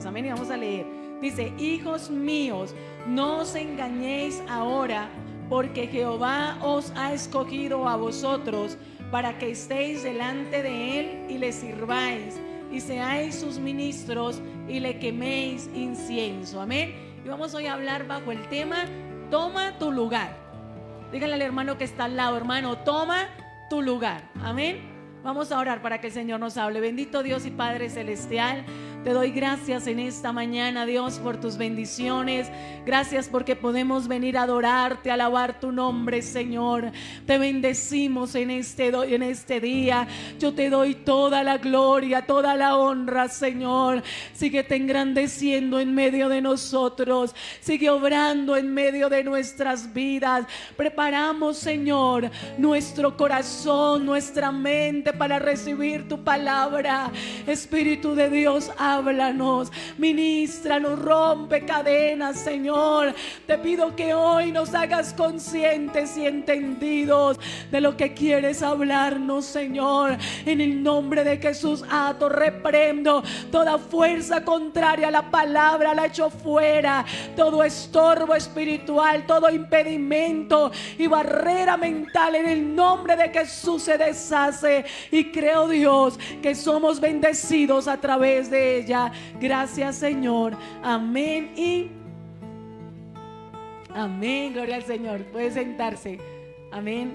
amén, y vamos a leer. Dice: hijos míos, no os engañéis ahora, porque Jehová os ha escogido a vosotros para que estéis delante de él y le sirváis y seáis sus ministros y le queméis incienso. Amén. Y vamos hoy a hablar bajo el tema: toma tu lugar. Díganle al hermano que está al lado: hermano, toma tu lugar. Amén. Vamos a orar para que el Señor nos hable. Bendito Dios y Padre celestial, te doy gracias en esta mañana, Dios, por tus bendiciones. Gracias porque podemos venir a adorarte, a alabar tu nombre, Señor. Te bendecimos en este día. Yo te doy toda la gloria, toda la honra, Señor. Síguete engrandeciendo en medio de nosotros. Sigue obrando en medio de nuestras vidas. Preparamos, Señor, nuestro corazón, nuestra mente para recibir tu palabra. Espíritu de Dios, háblanos, ministranos, rompe cadenas, Señor. Te pido que hoy nos hagas conscientes y entendidos de lo que quieres hablarnos, Señor. En el nombre de Jesús ato, reprendo toda fuerza contraria a la palabra, la echo fuera. Todo estorbo espiritual, todo impedimento y barrera mental, en el nombre de Jesús se deshace. Y creo, Dios, que somos bendecidos a través de ella. Gracias, Señor. Amén y amén. Gloria al Señor. Puede sentarse. Amén.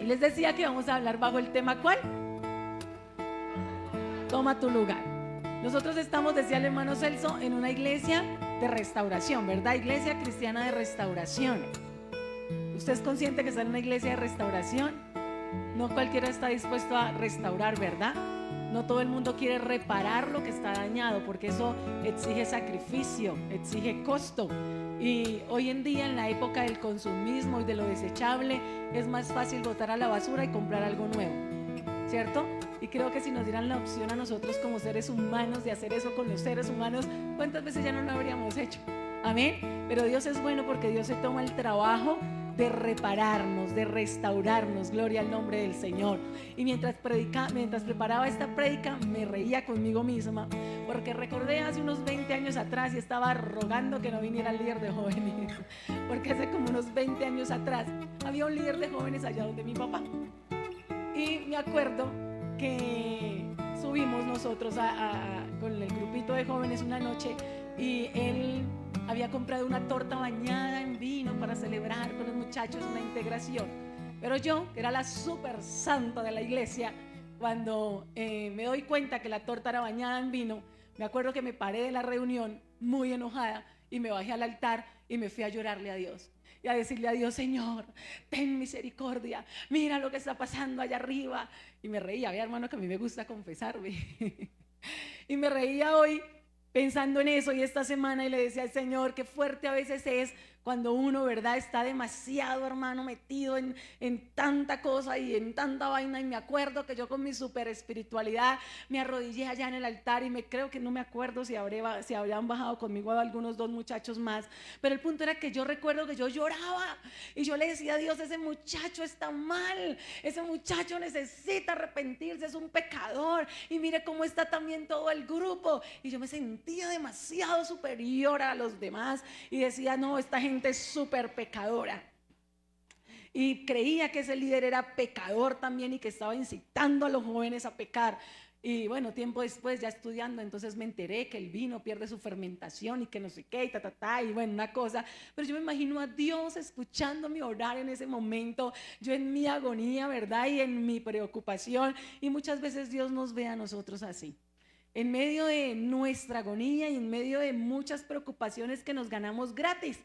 Y les decía que vamos a hablar bajo el tema, ¿cuál? Toma tu lugar. Nosotros estamos, decía el hermano Celso, en una iglesia de restauración, ¿verdad? Iglesia cristiana de restauración. ¿Usted es consciente que está en una iglesia de restauración? No cualquiera está dispuesto a restaurar, ¿verdad? No todo el mundo quiere reparar lo que está dañado, porque eso exige sacrificio, exige costo. Y hoy en día, en la época del consumismo y de lo desechable, es más fácil botar a la basura y comprar algo nuevo, ¿cierto? Y creo que si nos dieran la opción a nosotros como seres humanos de hacer eso con los seres humanos, ¿cuántas veces ya no lo habríamos hecho? Amén. Pero Dios es bueno, porque Dios se toma el trabajo de repararnos, de restaurarnos. Gloria al nombre del Señor. Y mientras preparaba esta prédica, me reía conmigo misma, porque recordé hace unos 20 años atrás, y estaba rogando que no viniera el líder de jóvenes, porque hace como unos 20 años atrás había un líder de jóvenes allá donde mi papá. Y me acuerdo que subimos nosotros con el grupito de jóvenes una noche, y él había comprado una torta bañada en vino para celebrar con los muchachos una integración. Pero yo, que era la súper santa de la iglesia, cuando me doy cuenta que la torta era bañada en vino, me acuerdo que me paré de la reunión muy enojada y me bajé al altar y me fui a llorarle a Dios y a decirle a Dios: Señor, ten misericordia, mira lo que está pasando allá arriba. Y me reía, había, hermano, que a mí me gusta confesarme y me reía hoy pensando en eso, y esta semana, y le decía al Señor: qué fuerte a veces es cuando uno, ¿verdad?, está demasiado, hermano, metido en tanta cosa y en tanta vaina. Y me acuerdo que yo, con mi super espiritualidad, me arrodillé allá en el altar, y creo que no me acuerdo si habrían bajado conmigo algunos 2 muchachos más, pero el punto era que yo recuerdo que yo lloraba y yo le decía a Dios: ese muchacho está mal, ese muchacho necesita arrepentirse, es un pecador, y mire cómo está también todo el grupo. Y yo me sentía demasiado superior a los demás y decía: no, esta gente es súper pecadora. Y creía que ese líder era pecador también, y que estaba incitando a los jóvenes a pecar. Y bueno, tiempo después, ya estudiando, entonces me enteré que el vino pierde su fermentación y que no sé qué, y y bueno, una cosa. Pero yo me imagino a Dios escuchándome orar en ese momento, yo en mi agonía, ¿verdad?, y en mi preocupación. Y muchas veces Dios nos ve a nosotros así, en medio de nuestra agonía y en medio de muchas preocupaciones que nos ganamos gratis,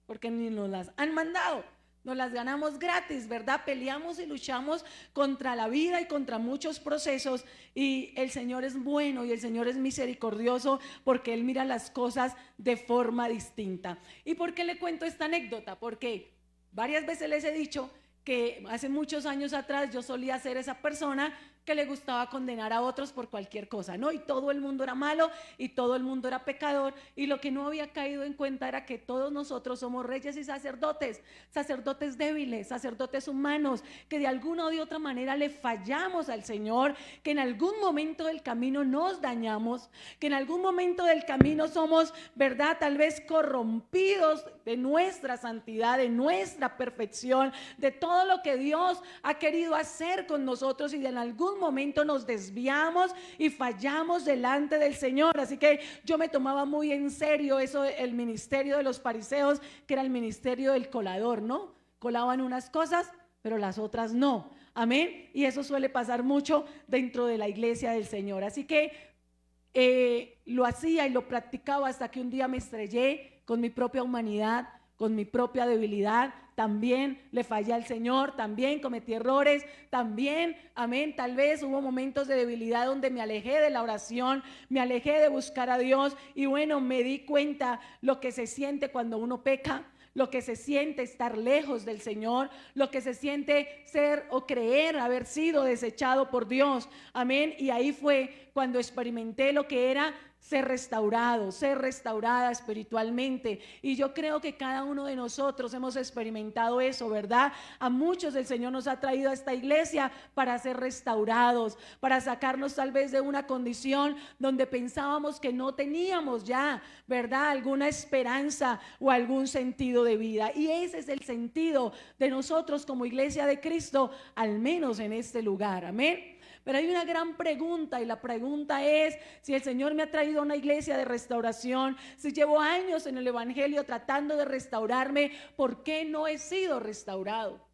porque ni nos las han mandado, nos las ganamos gratis, ¿verdad? Peleamos y luchamos contra la vida y contra muchos procesos, y el Señor es bueno y el Señor es misericordioso, porque Él mira las cosas de forma distinta. ¿Y por qué le cuento esta anécdota? Porque varias veces les he dicho que hace muchos años atrás yo solía ser esa persona que le gustaba condenar a otros por cualquier cosa, ¿no? Y todo el mundo era malo y todo el mundo era pecador, y lo que no había caído en cuenta era que todos nosotros somos reyes y sacerdotes, sacerdotes débiles, sacerdotes humanos, que de alguna o de otra manera le fallamos al Señor, que en algún momento del camino nos dañamos, que en algún momento del camino somos, ¿verdad?, tal vez corrompidos de nuestra santidad, de nuestra perfección, de todo lo que Dios ha querido hacer con nosotros, y en algún momento nos desviamos y fallamos delante del Señor. Así que yo me tomaba muy en serio eso, el ministerio de los fariseos, que era el ministerio del colador, ¿no? Colaban unas cosas, pero las otras no. Amén. Y eso suele pasar mucho dentro de la iglesia del Señor. Así que lo hacía y lo practicaba hasta que un día me estrellé con mi propia humanidad, con mi propia debilidad. También le fallé al Señor, también cometí errores, también, amén, tal vez hubo momentos de debilidad donde me alejé de la oración, me alejé de buscar a Dios, y bueno, me di cuenta lo que se siente cuando uno peca, lo que se siente estar lejos del Señor, lo que se siente ser o creer haber sido desechado por Dios, amén. Y ahí fue cuando experimenté lo que era ser restaurado, ser restaurada espiritualmente. Y yo creo que cada uno de nosotros hemos experimentado eso, ¿verdad? A muchos el Señor nos ha traído a esta iglesia para ser restaurados, para sacarnos tal vez de una condición donde pensábamos que no teníamos ya, ¿verdad?, alguna esperanza o algún sentido de vida. Y ese es el sentido de nosotros como iglesia de Cristo, al menos en este lugar, amén. Pero hay una gran pregunta, y la pregunta es: si el Señor me ha traído a una iglesia de restauración, si llevo años en el evangelio tratando de restaurarme, ¿por qué no he sido restaurado?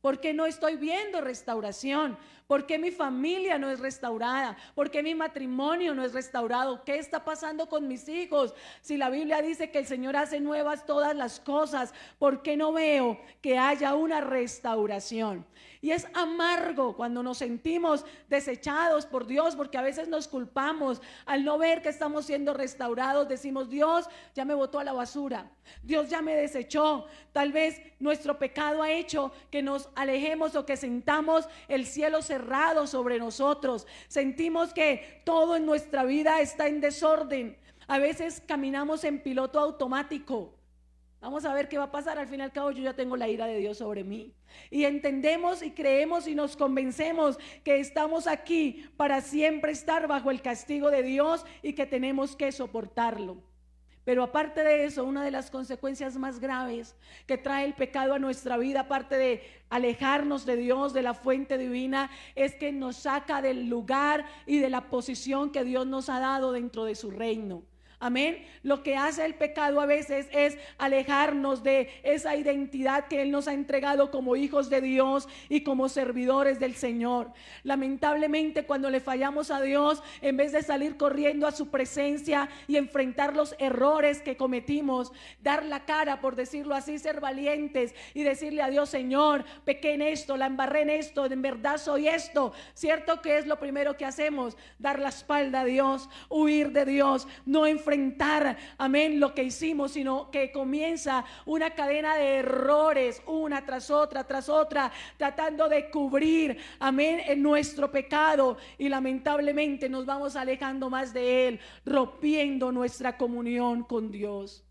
¿Por qué no estoy viendo restauración? ¿Por qué mi familia no es restaurada? ¿Por qué mi matrimonio no es restaurado? ¿Qué está pasando con mis hijos? Si la Biblia dice que el Señor hace nuevas todas las cosas, ¿por qué no veo que haya una restauración? Y es amargo cuando nos sentimos desechados por Dios, porque a veces nos culpamos al no ver que estamos siendo restaurados. Decimos: Dios ya me botó a la basura, Dios ya me desechó. Tal vez nuestro pecado ha hecho que nos alejemos o que sintamos el cielo cerrado sobre nosotros. Sentimos que todo en nuestra vida está en desorden. A veces caminamos en piloto automático. Vamos a ver qué va a pasar. Al fin y al cabo, yo ya tengo la ira de Dios sobre mí. Y entendemos y creemos y nos convencemos que estamos aquí para siempre estar bajo el castigo de Dios y que tenemos que soportarlo. Pero aparte de eso, una de las consecuencias más graves que trae el pecado a nuestra vida, aparte de alejarnos de Dios, de la fuente divina, es que nos saca del lugar y de la posición que Dios nos ha dado dentro de su reino. Amén. Lo que hace el pecado a veces es alejarnos de esa identidad que Él nos ha entregado como hijos de Dios y como servidores del Señor. Lamentablemente, cuando le fallamos a Dios, en vez de salir corriendo a su presencia y enfrentar los errores que cometimos, dar la cara, por decirlo así, ser valientes y decirle a Dios: Señor, pequé en esto, la embarré en esto, en verdad soy esto. ¿Cierto que es lo primero que hacemos? Dar la espalda a Dios, huir de Dios, no enfrentar, amén, lo que hicimos, sino que comienza una cadena de errores, una tras otra, tratando de cubrir, amén, en nuestro pecado, y lamentablemente nos vamos alejando más de Él, rompiendo nuestra comunión con Dios.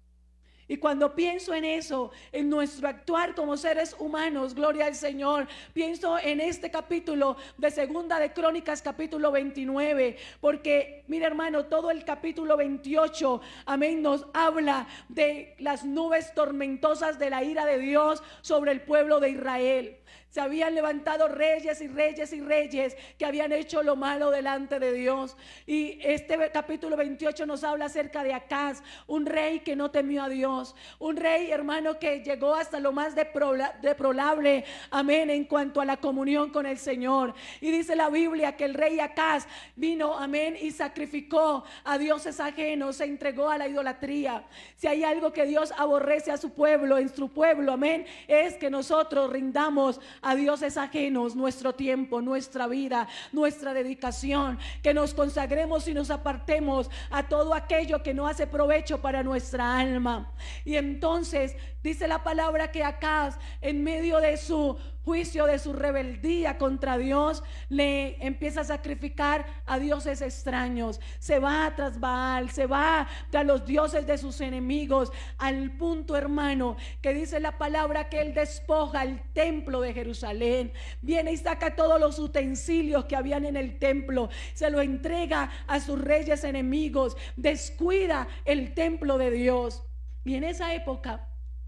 Y cuando pienso en eso, en nuestro actuar como seres humanos, gloria al Señor, pienso en este capítulo de Segunda de Crónicas, capítulo 29, porque mira, hermano, todo el capítulo 28, amén, nos habla de las nubes tormentosas de la ira de Dios sobre el pueblo de Israel. Se habían levantado reyes y reyes y reyes que habían hecho lo malo delante de Dios. Y este capítulo 28 nos habla acerca de Acaz, un rey que no temió a Dios, un rey, hermano, que llegó hasta lo más deplorable, amén, en cuanto a la comunión con el Señor. Y dice la Biblia que el rey Acaz vino, amén, y sacrificó a dioses ajenos, se entregó a la idolatría. Si hay algo que Dios aborrece a su pueblo, en su pueblo, amén, es que nosotros rindamos a dioses ajenos nuestro tiempo, nuestra vida, nuestra dedicación, que nos consagremos y nos apartemos a todo aquello que no hace provecho para nuestra alma. Y entonces dice la palabra que Acaz, en medio de su juicio de su rebeldía contra Dios, le empieza a sacrificar a dioses extraños. Se va tras Baal, se va tras los dioses de sus enemigos, al punto, hermano, que dice la palabra que él despoja el templo de Jerusalén. Viene y saca todos los utensilios que habían en el templo, se lo entrega a sus reyes enemigos, descuida el templo de Dios. Y en esa época,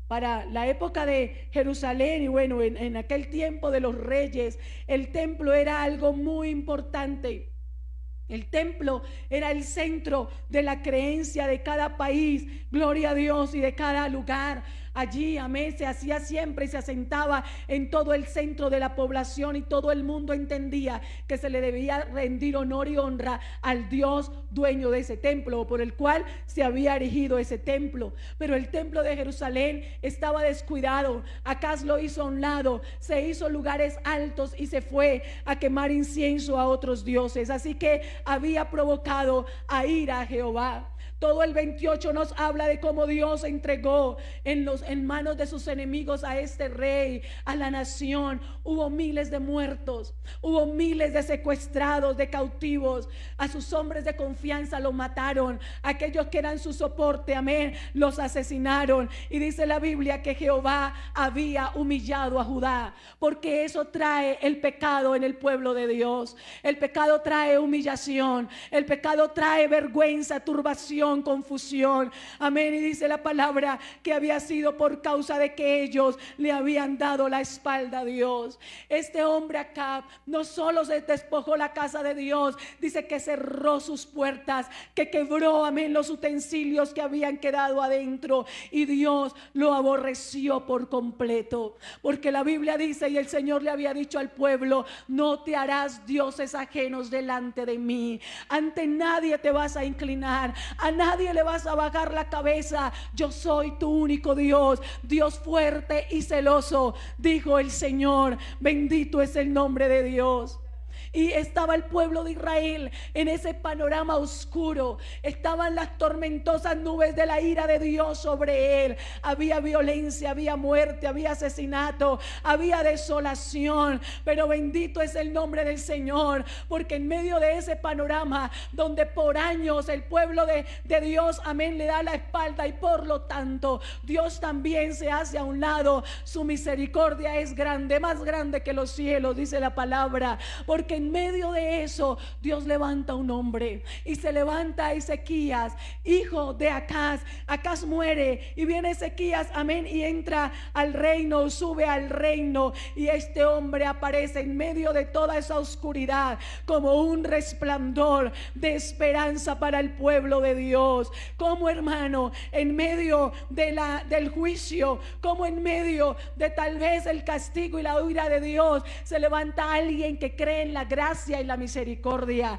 para la época de Jerusalén, y bueno, en aquel tiempo de los reyes, el templo era algo muy importante. El templo era el centro de la creencia de cada país, gloria a Dios, y de cada lugar. Allí, amén, se hacía siempre y se asentaba en todo el centro de la población, y todo el mundo entendía que se le debía rendir honor y honra al Dios dueño de ese templo, por el cual se había erigido ese templo. Pero el templo de Jerusalén estaba descuidado. Acaz lo hizo a un lado, se hizo lugares altos y se fue a quemar incienso a otros dioses. Así que había provocado a ira a Jehová. Todo el 28 nos habla de cómo Dios entregó en manos de sus enemigos a este rey, a la nación. Hubo miles de muertos, hubo miles de secuestrados, de cautivos. A sus hombres de confianza los mataron, aquellos que eran su soporte, amén, los asesinaron. Y dice la Biblia que Jehová había humillado a Judá, porque eso trae el pecado en el pueblo de Dios. El pecado trae humillación, el pecado trae vergüenza, turbación, confusión, amén. Y dice la palabra que había sido por causa de que ellos le habían dado la espalda a Dios. Este hombre Acab no solo se despojó la casa de Dios, dice que cerró sus puertas, que quebró, amén, los utensilios que habían quedado adentro, y Dios lo aborreció por completo, porque la Biblia dice, y el Señor le había dicho al pueblo: no te harás dioses ajenos delante de mí. Ante nadie te vas a inclinar, a nadie le vas a bajar la cabeza. Yo soy tu único Dios, Dios fuerte y celoso, dijo el Señor. Bendito es el nombre de Dios. Y estaba el pueblo de Israel en ese panorama oscuro. Estaban las tormentosas nubes de la ira de Dios sobre él. Había violencia, había muerte, había asesinato, había desolación. Pero bendito es el nombre del Señor, porque en medio de ese panorama donde por años el pueblo de Dios, amén, le da la espalda, y por lo tanto Dios también se hace a un lado. Su misericordia es grande, más grande que los cielos, dice la palabra. Porque en medio de eso Dios levanta un hombre, y se levanta Ezequías, hijo de Acaz. Acaz muere y viene Ezequías, amén, y entra al reino, sube al reino, y este hombre aparece en medio de toda esa oscuridad como un resplandor de esperanza para el pueblo de Dios. Como, hermano, en medio del juicio, como en medio de tal vez el castigo y la ira de Dios, se levanta alguien que cree en la gracia y la misericordia.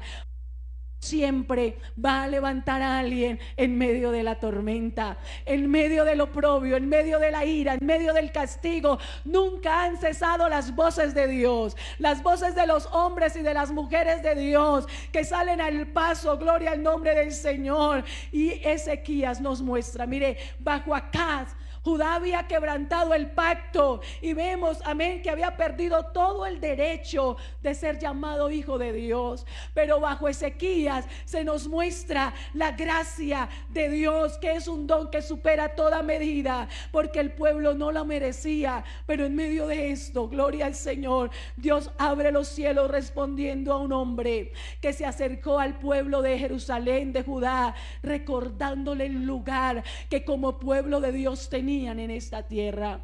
Siempre va a levantar a alguien en medio de la tormenta, en medio del oprobio, en medio de la ira, en medio del castigo. Nunca han cesado las voces de Dios, las voces de los hombres y de las mujeres de Dios que salen al paso, gloria al nombre del Señor. Y Ezequías nos muestra, mire, bajo Acaz, Judá había quebrantado el pacto, y vemos, amén, que había perdido todo el derecho de ser llamado hijo de Dios. Pero bajo Ezequías se nos muestra la gracia de Dios, que es un don que supera toda medida, porque el pueblo no la merecía. Pero en medio de esto, gloria al Señor, Dios abre los cielos respondiendo a un hombre que se acercó al pueblo de Jerusalén, de Judá, recordándole el lugar que como pueblo de Dios tenía en esta tierra.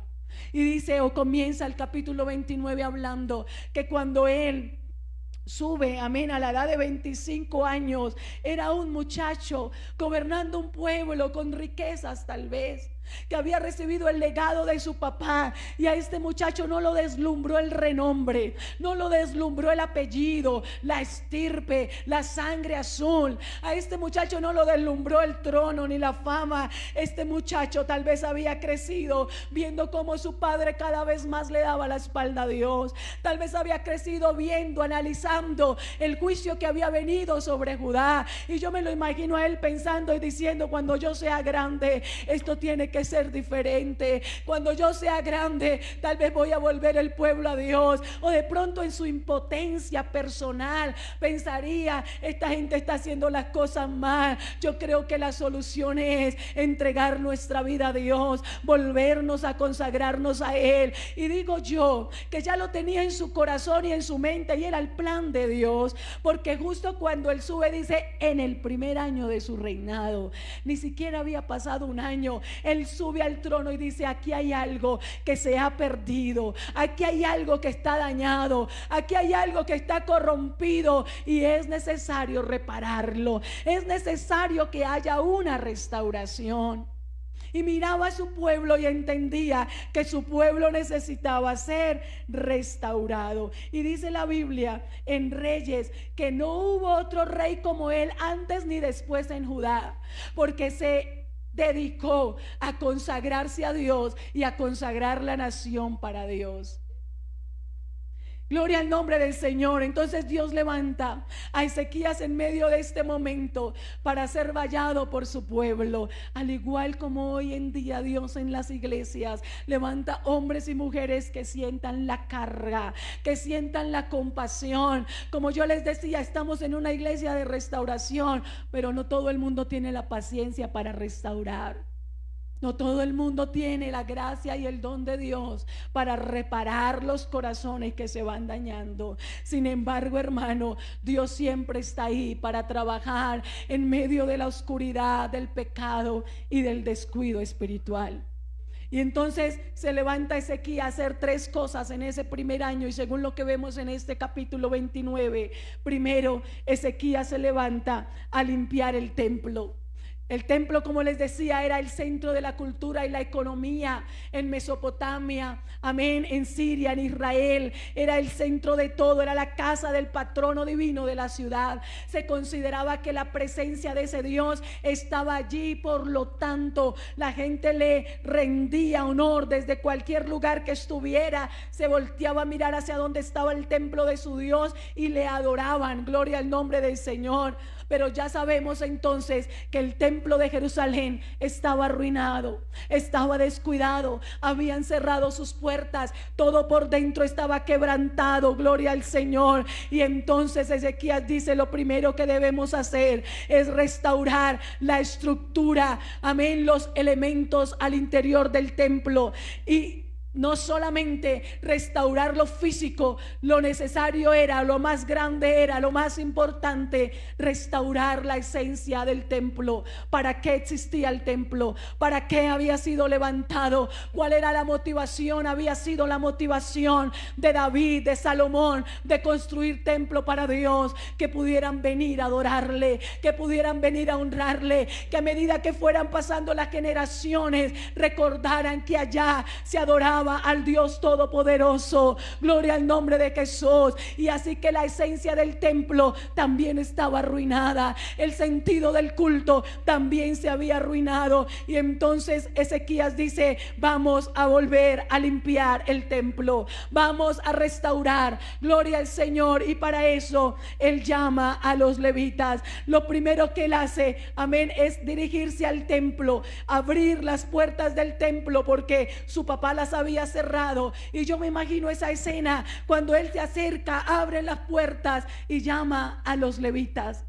Y dice, o comienza el capítulo 29 hablando que cuando él sube, amén, a la edad de 25 años, era un muchacho gobernando un pueblo con riquezas, tal vez, que había recibido el legado de su papá. Y a este muchacho no lo deslumbró el renombre, no lo deslumbró el apellido, la estirpe, la sangre azul. A este muchacho no lo deslumbró el trono ni la fama. Este muchacho tal vez había crecido viendo cómo su padre cada vez más le daba la espalda a Dios. Tal vez había crecido viendo, analizando el juicio que había venido sobre Judá. Y yo me lo imagino a él pensando y diciendo: cuando yo sea grande, esto tiene que que ser diferente. Cuando yo sea grande, tal vez voy a volver el pueblo a Dios. O de pronto en su impotencia personal pensaría, esta gente está haciendo las cosas mal. Yo creo que la solución es entregar nuestra vida a Dios, volvernos a consagrarnos a Él. Y digo yo que ya lo tenía en su corazón y en su mente, y era el plan de Dios, porque justo cuando Él sube, dice, en el primer año de su reinado, ni siquiera había pasado un año, Él sube al trono y dice, aquí hay algo que se ha perdido, aquí hay algo que está dañado, aquí hay algo que está corrompido y es necesario repararlo, es necesario que haya una restauración. Y miraba a su pueblo y entendía que su pueblo necesitaba ser restaurado. Y dice la Biblia en Reyes que no hubo otro rey como él antes ni después en Judá, porque se dedicó a consagrarse a Dios y a consagrar la nación para Dios. Gloria al nombre del Señor. Entonces Dios levanta a Ezequías en medio de este momento para ser vallado por su pueblo. Al igual como hoy en día Dios en las iglesias levanta hombres y mujeres que sientan la carga, que sientan la compasión. Como yo les decía, estamos en una iglesia de restauración, pero no todo el mundo tiene la paciencia para restaurar. No todo el mundo tiene la gracia y el don de Dios para reparar los corazones que se van dañando. Sin embargo, hermano, Dios siempre está ahí para trabajar en medio de la oscuridad, del pecado y del descuido espiritual. Y entonces se levanta Ezequías a hacer tres cosas en ese primer año. Y según lo que vemos en este capítulo 29, primero Ezequías se levanta a limpiar el templo. El templo, como les decía, era el centro de la cultura y la economía en Mesopotamia, amén, en Siria, en Israel. Era el centro de todo, era la casa del patrono divino de la ciudad. Se consideraba que la presencia de ese Dios estaba allí, por lo tanto la gente le rendía honor desde cualquier lugar que estuviera. Se volteaba a mirar hacia donde estaba el templo de su Dios y le adoraban. Gloria al nombre del Señor. Pero ya sabemos entonces que el templo de Jerusalén estaba arruinado, estaba descuidado, habían cerrado sus puertas, todo por dentro estaba quebrantado, gloria al Señor. Y entonces Ezequías dice, lo primero que debemos hacer es restaurar la estructura, amén, los elementos al interior del templo. Y no solamente restaurar lo físico, lo necesario era, lo más grande era, lo más importante, restaurar la esencia del templo. ¿Para qué existía el templo? ¿Para qué había sido levantado? ¿Cuál era la motivación? Había sido la motivación de David, de Salomón, de construir templo para Dios, que pudieran venir a adorarle, que pudieran venir a honrarle, que a medida que fueran pasando las generaciones recordaran que allá se adoraba al Dios Todopoderoso. Gloria al nombre de Jesús. Y así que la esencia del templo también estaba arruinada, el sentido del culto también se había arruinado. Y entonces Ezequías dice, vamos a volver a limpiar el templo, vamos a restaurar, gloria al Señor. Y para eso él llama a los levitas. Lo primero que él hace, amén, es dirigirse al templo, abrir las puertas del templo, porque su papá las había cerrado. Y yo me imagino esa escena cuando él se acerca, abre las puertas y llama a los levitas.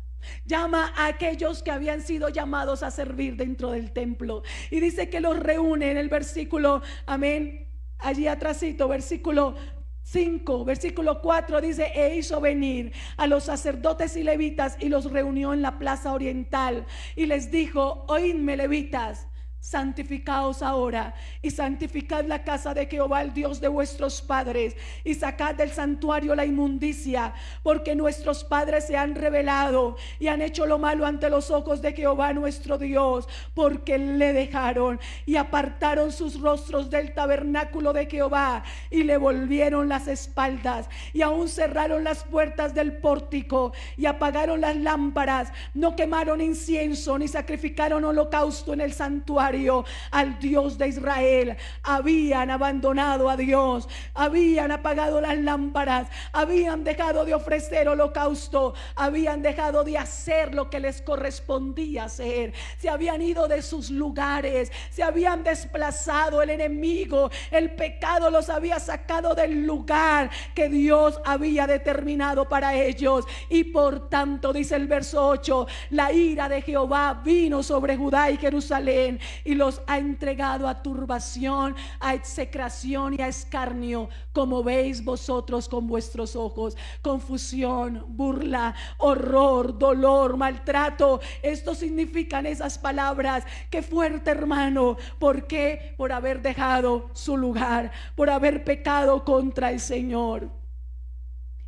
Llama a aquellos que habían sido llamados a servir dentro del templo. Y dice que los reúne en el versículo, amén, allí atrásito, versículo 5, versículo 4 dice, e hizo venir a los sacerdotes y levitas y los reunió en la plaza oriental y les dijo, oídme, levitas, santificaos ahora y santificad la casa de Jehová, el Dios de vuestros padres, y sacad del santuario la inmundicia, porque nuestros padres se han rebelado y han hecho lo malo ante los ojos de Jehová nuestro Dios, porque le dejaron y apartaron sus rostros del tabernáculo de Jehová y le volvieron las espaldas, y aún cerraron las puertas del pórtico y apagaron las lámparas, no quemaron incienso ni sacrificaron holocausto en el santuario, santuario al Dios de Israel. Habían abandonado a Dios, habían apagado las lámparas, habían dejado de ofrecer holocausto, habían dejado de hacer lo que les correspondía hacer, se habían ido de sus lugares, se habían desplazado. El enemigo, el pecado los había sacado del lugar que Dios había determinado para ellos, y por tanto, dice el verso 8, la ira de Jehová vino sobre Judá y Jerusalén y los ha entregado a turbación, a execración y a escarnio, como veis vosotros con vuestros ojos. Confusión, burla, horror, dolor, maltrato. Esto significan esas palabras. Qué fuerte, hermano. ¿Por qué? Por haber dejado su lugar, por haber pecado contra el Señor.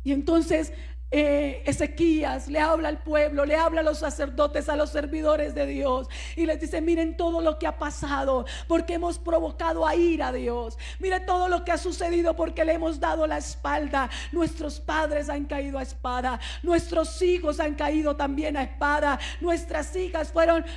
Y entonces Ezequías le habla al pueblo, le habla a los sacerdotes, a los servidores de Dios, y les dice: miren todo lo que ha pasado porque hemos provocado a ira a Dios. Miren todo lo que ha sucedido porque le hemos dado la espalda. Nuestros padres han caído a espada, nuestros hijos han caído también a espada, nuestras hijas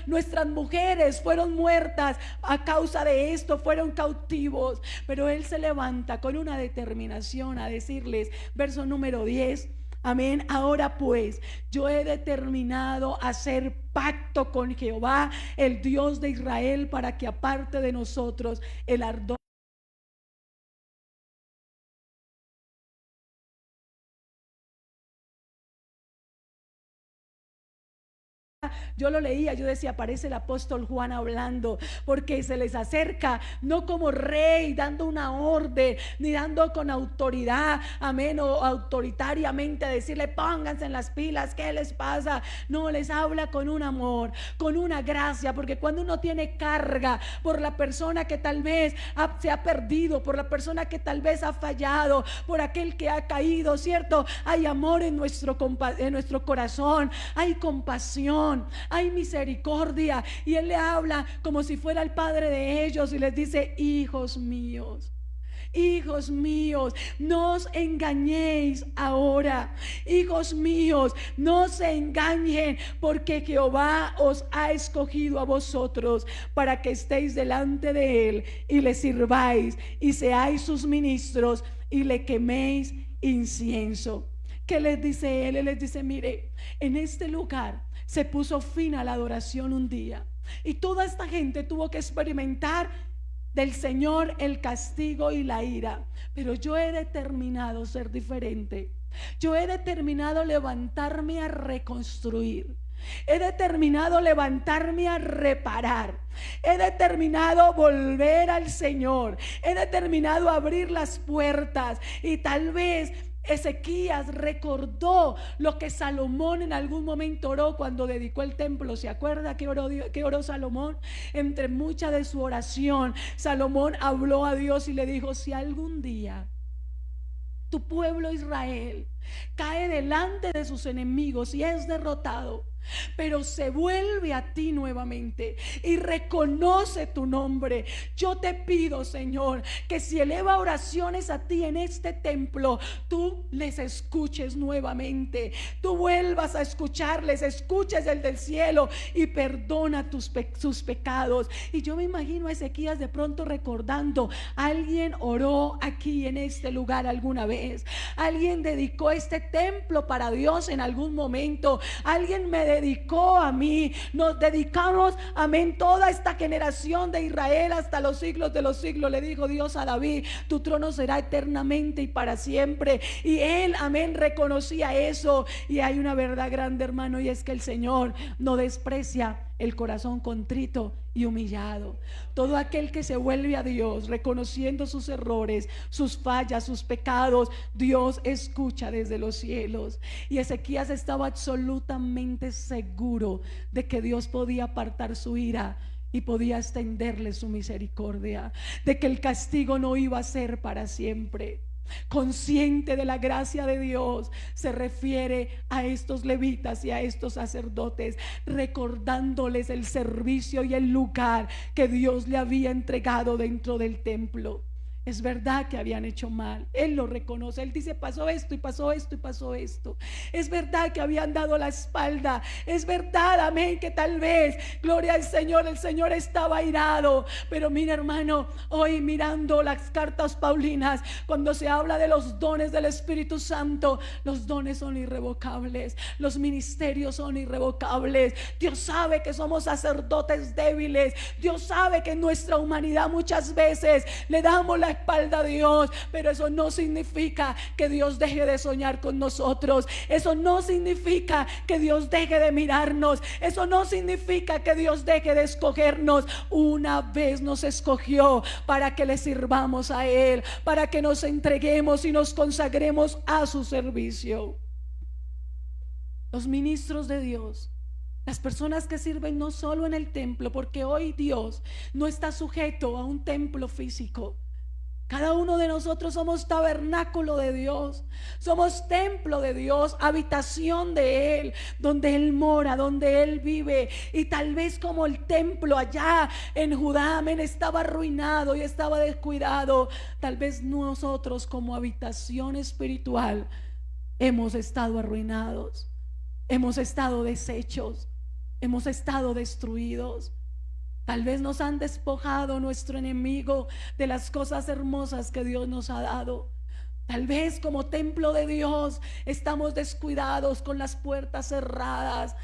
nuestras mujeres fueron muertas a causa de esto, fueron cautivos. Pero él se levanta con una determinación a decirles, verso número 10: amén. Ahora pues, yo he determinado hacer pacto con Jehová, el Dios de Israel, para que aparte de nosotros el ardor. Yo lo leía, yo decía: parece el apóstol Juan hablando, porque se les acerca no como rey dando una orden, ni dando con autoridad, amén, o autoritariamente a decirle: pónganse en las pilas, ¿qué les pasa? No, les habla con un amor, con una gracia, porque cuando uno tiene carga por la persona que tal vez se ha perdido, por la persona que tal vez ha fallado, por aquel que ha caído, ¿cierto? Hay amor en nuestro corazón, hay compasión, hay misericordia, y él le habla como si fuera el padre de ellos y les dice: hijos míos, hijos míos, no os engañéis ahora. Hijos míos, no se engañen, porque Jehová os ha escogido a vosotros para que estéis delante de él y le sirváis y seáis sus ministros y le queméis incienso. ¿Qué les dice él? Él les dice: mire, en este lugar se puso fin a la adoración un día, y toda esta gente tuvo que experimentar del Señor el castigo y la ira. Pero yo he determinado ser diferente. Yo he determinado levantarme a reconstruir. He determinado levantarme a reparar. He determinado volver al Señor. He determinado abrir las puertas. Y tal vez Ezequías recordó lo que Salomón en algún momento oró cuando dedicó el templo. ¿Se acuerda que oró Salomón? Entre mucha de su oración, Salomón habló a Dios y le dijo: si algún día tu pueblo Israel cae delante de sus enemigos y es derrotado, pero se vuelve a ti nuevamente y reconoce tu nombre, yo te pido, Señor, que si eleva oraciones a ti en este templo, tú les escuches nuevamente, tú vuelvas a escucharles, escuches el del cielo y perdona sus pecados. Y yo me imagino a Ezequías de pronto recordando: alguien oró aquí en este lugar alguna vez, alguien dedicó este templo para Dios en algún momento, alguien me dedicó a mí, nos dedicamos, amén, toda esta generación de Israel hasta los siglos de los siglos. Le dijo Dios a David: tu trono será eternamente y para siempre. Y él, amén, reconocía eso. Y hay una verdad grande, hermano, y es que el Señor no desprecia el corazón contrito y humillado. Todo aquel que se vuelve a Dios reconociendo sus errores, sus fallas, sus pecados, Dios escucha desde los cielos. Y Ezequías estaba absolutamente seguro de que Dios podía apartar su ira y podía extenderle su misericordia, de que el castigo no iba a ser para siempre. Consciente de la gracia de Dios, se refiere a estos levitas y a estos sacerdotes, recordándoles el servicio y el lugar que Dios le había entregado dentro del templo. Es verdad que habían hecho mal. Él lo reconoce. Él dice: pasó esto y pasó esto y pasó esto. Es verdad que habían dado la espalda. Es verdad, amén, que tal vez, gloria al Señor, el Señor estaba airado. Pero mira, hermano, hoy mirando las cartas paulinas, cuando se habla de los dones del Espíritu Santo, los dones son irrevocables. Los ministerios son irrevocables. Dios sabe que somos sacerdotes débiles. Dios sabe que en nuestra humanidad muchas veces le damos la espalda a Dios, pero eso no significa que Dios deje de soñar con nosotros. Eso no significa que Dios deje de mirarnos. Eso no significa que Dios deje de escogernos. Una vez nos escogió para que le sirvamos a Él, para que nos entreguemos y nos consagremos a su servicio. Los ministros de Dios, las personas que sirven no solo en el templo, porque hoy Dios no está sujeto a un templo físico. Cada uno de nosotros somos tabernáculo de Dios, somos templo de Dios, habitación de Él, donde Él mora, donde Él vive. Y tal vez como el templo allá en Judá, amén, estaba arruinado y estaba descuidado, tal vez nosotros como habitación espiritual hemos estado arruinados, hemos estado deshechos, hemos estado destruidos. Tal vez nos han despojado nuestro enemigo de las cosas hermosas que Dios nos ha dado. Tal vez como templo de Dios estamos descuidados, con las puertas cerradas,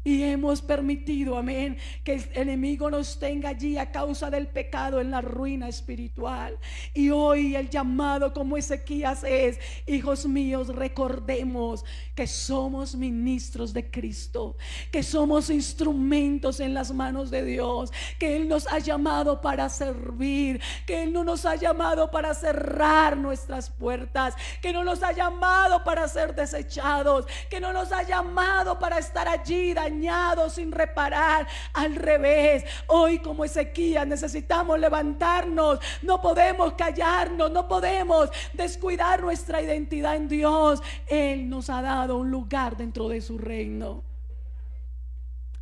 y hemos permitido, amén, que el enemigo nos tenga allí a causa del pecado, en la ruina espiritual. Y hoy el llamado como Ezequías es: hijos míos, recordemos que somos ministros de Cristo, que somos instrumentos en las manos de Dios, que Él nos ha llamado para servir, que Él no nos ha llamado para cerrar nuestras puertas, que no nos ha llamado para ser desechados, que no nos ha llamado para estar allí dañados, sin reparar. Al revés, hoy como Ezequías necesitamos levantarnos. No podemos callarnos, no podemos descuidar nuestra identidad en Dios. Él nos ha dado un lugar dentro de su reino.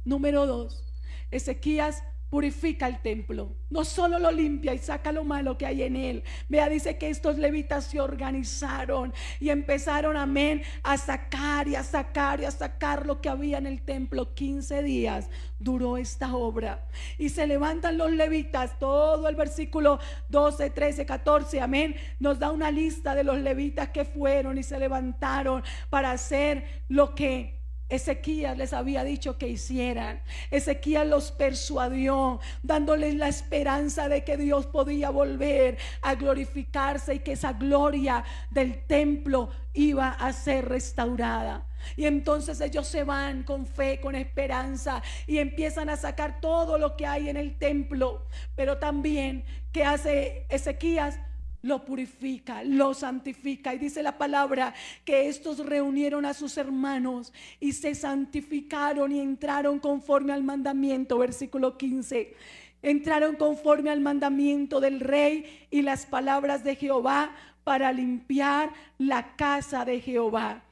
Número 2, Ezequías purifica el templo. No solo lo limpia y saca lo malo que hay en él. Vea, dice que estos levitas se organizaron y empezaron, amén, a sacar y a sacar y a sacar lo que había en el templo. 15 días duró esta obra. Y se levantan los levitas. Todo el versículo 12, 13, 14, amén, nos da una lista de los levitas que fueron y se levantaron para hacer lo que Ezequías les había dicho que hicieran. Ezequías los persuadió, dándoles la esperanza de que Dios podía volver a glorificarse y que esa gloria del templo iba a ser restaurada. Y entonces ellos se van con fe, con esperanza, y empiezan a sacar todo lo que hay en el templo. Pero también, ¿qué hace Ezequías? Lo purifica, lo santifica. Y dice la palabra que estos reunieron a sus hermanos y se santificaron y entraron conforme al mandamiento. Versículo 15. Entraron conforme al mandamiento del rey y las palabras de Jehová para limpiar la casa de Jehová.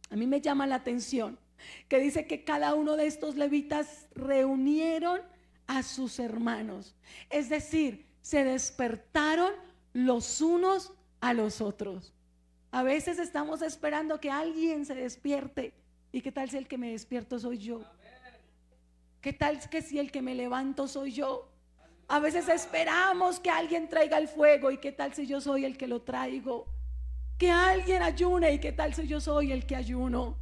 A mí me llama la atención que dice que cada uno de estos levitas reunieron a sus hermanos. Es decir, se despertaron los unos a los otros. A veces estamos esperando que alguien se despierte. ¿Y qué tal si el que me despierto soy yo? ¿Qué tal que si el que me levanto soy yo? A veces esperamos que alguien traiga el fuego. ¿Y qué tal si yo soy el que lo traigo? Que alguien ayune. ¿Y qué tal si yo soy el que ayuno?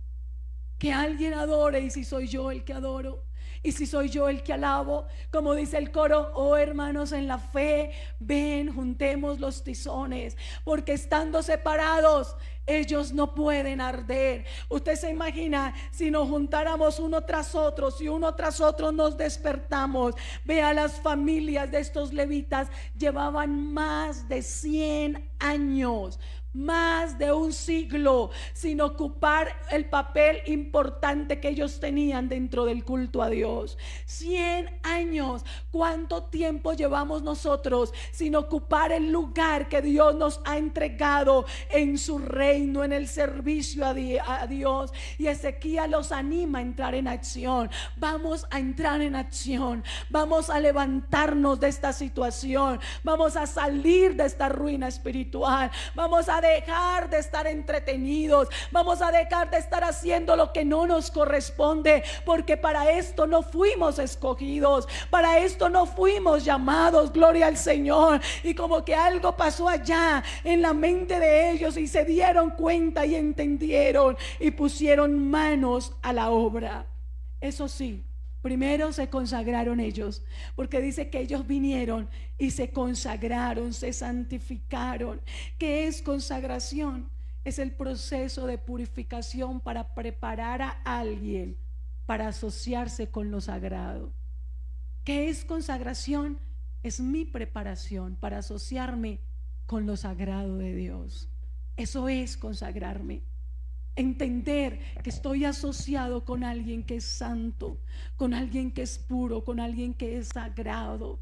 Que alguien adore. ¿Y si soy yo el que adoro? Y si soy yo el que alabo, como dice el coro: oh hermanos en la fe, ven, juntemos los tizones, porque estando separados ellos no pueden arder. Usted se imagina si nos juntáramos uno tras otro, si uno tras otro nos despertamos. Vea, las familias de estos levitas llevaban más de 100 años, más de un siglo, sin ocupar el papel importante que ellos tenían dentro del culto a Dios. 100 años, ¿cuánto tiempo llevamos nosotros sin ocupar el lugar que Dios nos ha entregado en su reino, en el servicio a Dios? Y Ezequías los anima a entrar en acción. Vamos a entrar en acción, vamos a levantarnos de esta situación, vamos a salir de esta ruina espiritual, vamos a dejar de estar entretenidos, vamos a dejar de estar haciendo lo que no nos corresponde, porque para esto no fuimos escogidos, para esto no fuimos llamados. Gloria al Señor. Y como que algo pasó allá en la mente de ellos y se dieron cuenta y entendieron y pusieron manos a la obra. Eso sí, primero se consagraron ellos, porque dice que ellos vinieron y se consagraron, se santificaron. ¿Qué es consagración? Es el proceso de purificación para preparar a alguien para asociarse con lo sagrado. ¿Qué es consagración? Es mi preparación para asociarme con lo sagrado de Dios. Eso es consagrarme. Entender que estoy asociado con alguien que es santo, con alguien que es puro, con alguien que es sagrado.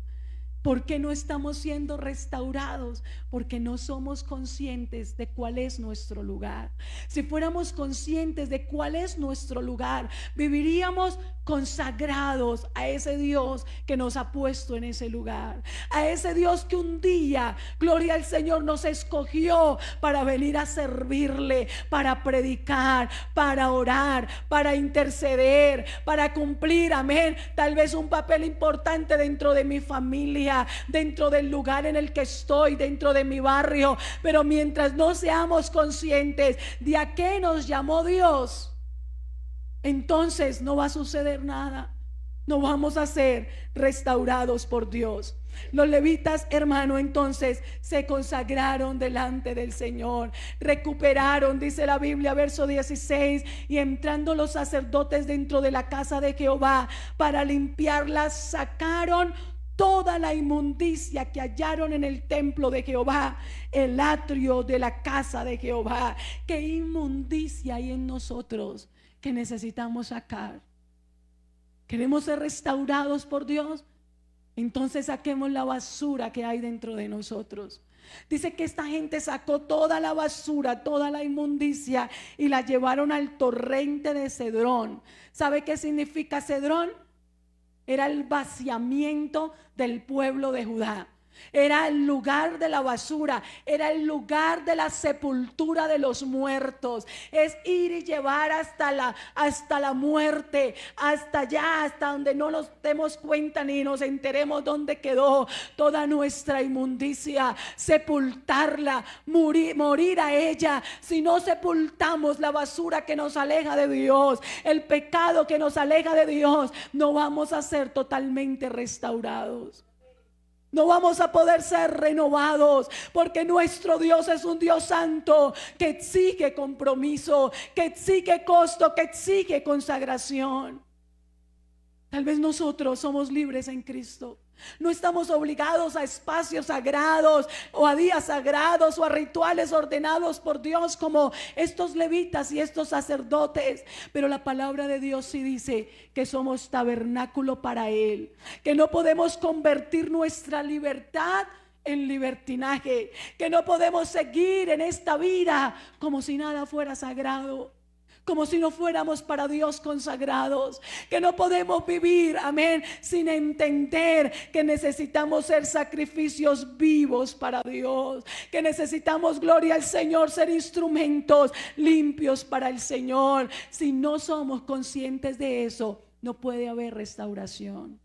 ¿Por qué no estamos siendo restaurados? Porque no somos conscientes de cuál es nuestro lugar. Si fuéramos conscientes de cuál es nuestro lugar, viviríamos consagrados a ese Dios que nos ha puesto en ese lugar, a ese Dios que un día, gloria al Señor, nos escogió para venir a servirle, para predicar, para orar, para interceder, para cumplir, amén, tal vez un papel importante dentro de mi familia, dentro del lugar en el que estoy, dentro de mi barrio. Pero mientras no seamos conscientes de a qué nos llamó Dios, entonces no va a suceder nada. No vamos a ser restaurados por Dios. Los levitas, hermano, entonces se consagraron delante del Señor, recuperaron, dice la Biblia, verso 16, y entrando los sacerdotes dentro de la casa de Jehová para limpiarla, sacaron toda la inmundicia que hallaron en el templo de Jehová, el atrio de la casa de Jehová. ¿Qué inmundicia hay en nosotros que necesitamos sacar? ¿Queremos ser restaurados por Dios? Entonces saquemos la basura que hay dentro de nosotros. Dice que esta gente sacó toda la basura, toda la inmundicia, y la llevaron al torrente de Cedrón. ¿Sabe qué significa Cedrón? Era el vaciamiento del pueblo de Judá. Era el lugar de la basura, era el lugar de la sepultura de los muertos. Es ir y llevar hasta la muerte, hasta allá, hasta donde no nos demos cuenta ni nos enteremos dónde quedó toda nuestra inmundicia. Sepultarla, morir a ella. Si no sepultamos la basura que nos aleja de Dios, el pecado que nos aleja de Dios, no vamos a ser totalmente restaurados. No vamos a poder ser renovados, porque nuestro Dios es un Dios santo que exige compromiso, que exige costo, que exige consagración. Tal vez nosotros somos libres en Cristo. No estamos obligados a espacios sagrados o a días sagrados o a rituales ordenados por Dios como estos levitas y estos sacerdotes. Pero la palabra de Dios sí dice que somos tabernáculo para Él, que no podemos convertir nuestra libertad en libertinaje, que no podemos seguir en esta vida como si nada fuera sagrado, como si no fuéramos para Dios consagrados, que no podemos vivir, amén, sin entender que necesitamos ser sacrificios vivos para Dios, que necesitamos, gloria al Señor, ser instrumentos limpios para el Señor. Si no somos conscientes de eso, no puede haber restauración.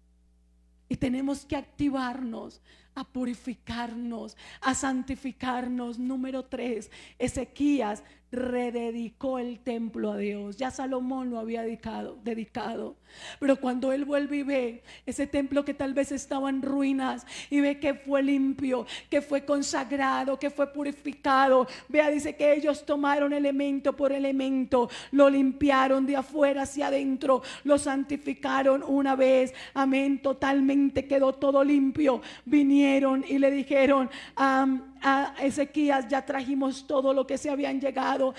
Y tenemos que activarnos a purificarnos, a santificarnos. Número 3, Ezequías rededicó el templo a Dios. Ya Salomón lo había dedicado, pero cuando él vuelve y ve ese templo que tal vez estaba en ruinas y ve que fue limpio, que fue consagrado, que fue purificado, vea, dice que ellos tomaron elemento por elemento, lo limpiaron de afuera hacia adentro, lo santificaron una vez, amén, totalmente quedó todo limpio. Vinieron vinieron y le dijeron a Ezequías: ya trajimos todo lo que se habían llevado,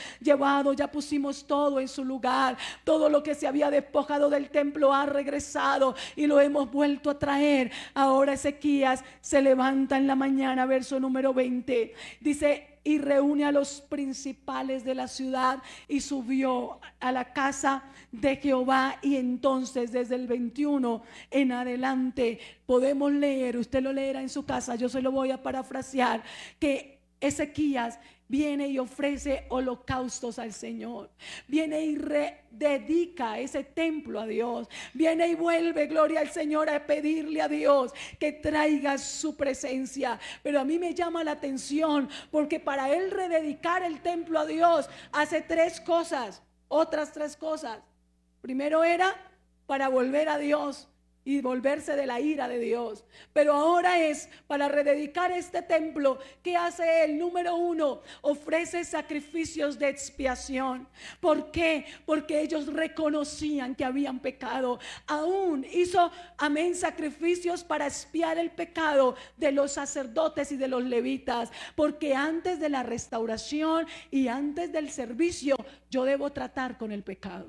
ya pusimos todo en su lugar, todo lo que se había despojado del templo ha regresado y lo hemos vuelto a traer. Ahora Ezequías se levanta en la mañana, verso número 20, dice: y reúne a los principales de la ciudad y subió a la casa de Jehová. Y entonces desde el 21 en adelante podemos leer, usted lo leerá en su casa, yo se lo voy a parafrasear, que Ezequías viene y ofrece holocaustos al Señor, viene y dedica ese templo a Dios, viene y vuelve, gloria al Señor, a pedirle a Dios que traiga su presencia. Pero a mí me llama la atención porque para él rededicar el templo a Dios hace tres cosas, otras tres cosas. Primero era para volver a Dios y volverse de la ira de Dios, pero ahora es para rededicar este templo. ¿Qué hace él? Número uno, ofrece sacrificios de expiación. ¿Por qué? Porque ellos reconocían que habían pecado. Aún hizo, sacrificios para expiar el pecado de los sacerdotes y de los levitas, porque antes de la restauración y antes del servicio yo debo tratar con el pecado.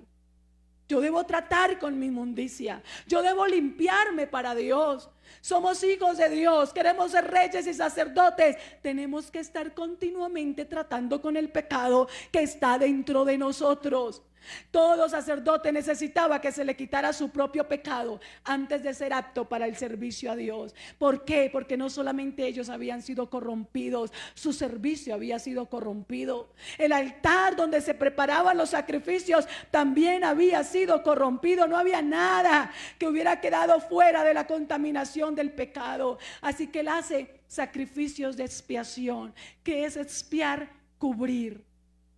Yo debo tratar con mi inmundicia. Yo debo limpiarme para Dios. Somos hijos de Dios, queremos ser reyes y sacerdotes. Tenemos que estar continuamente tratando con el pecado que está dentro de nosotros. Todo sacerdote necesitaba que se le quitara su propio pecado antes de ser apto para el servicio a Dios. ¿Por qué? Porque no solamente ellos habían sido corrompidos, su servicio había sido corrompido. El altar donde se preparaban los sacrificios también había sido corrompido. No había nada que hubiera quedado fuera de la contaminación del pecado. Así que él hace sacrificios de expiación. ¿Qué es expiar? Cubrir.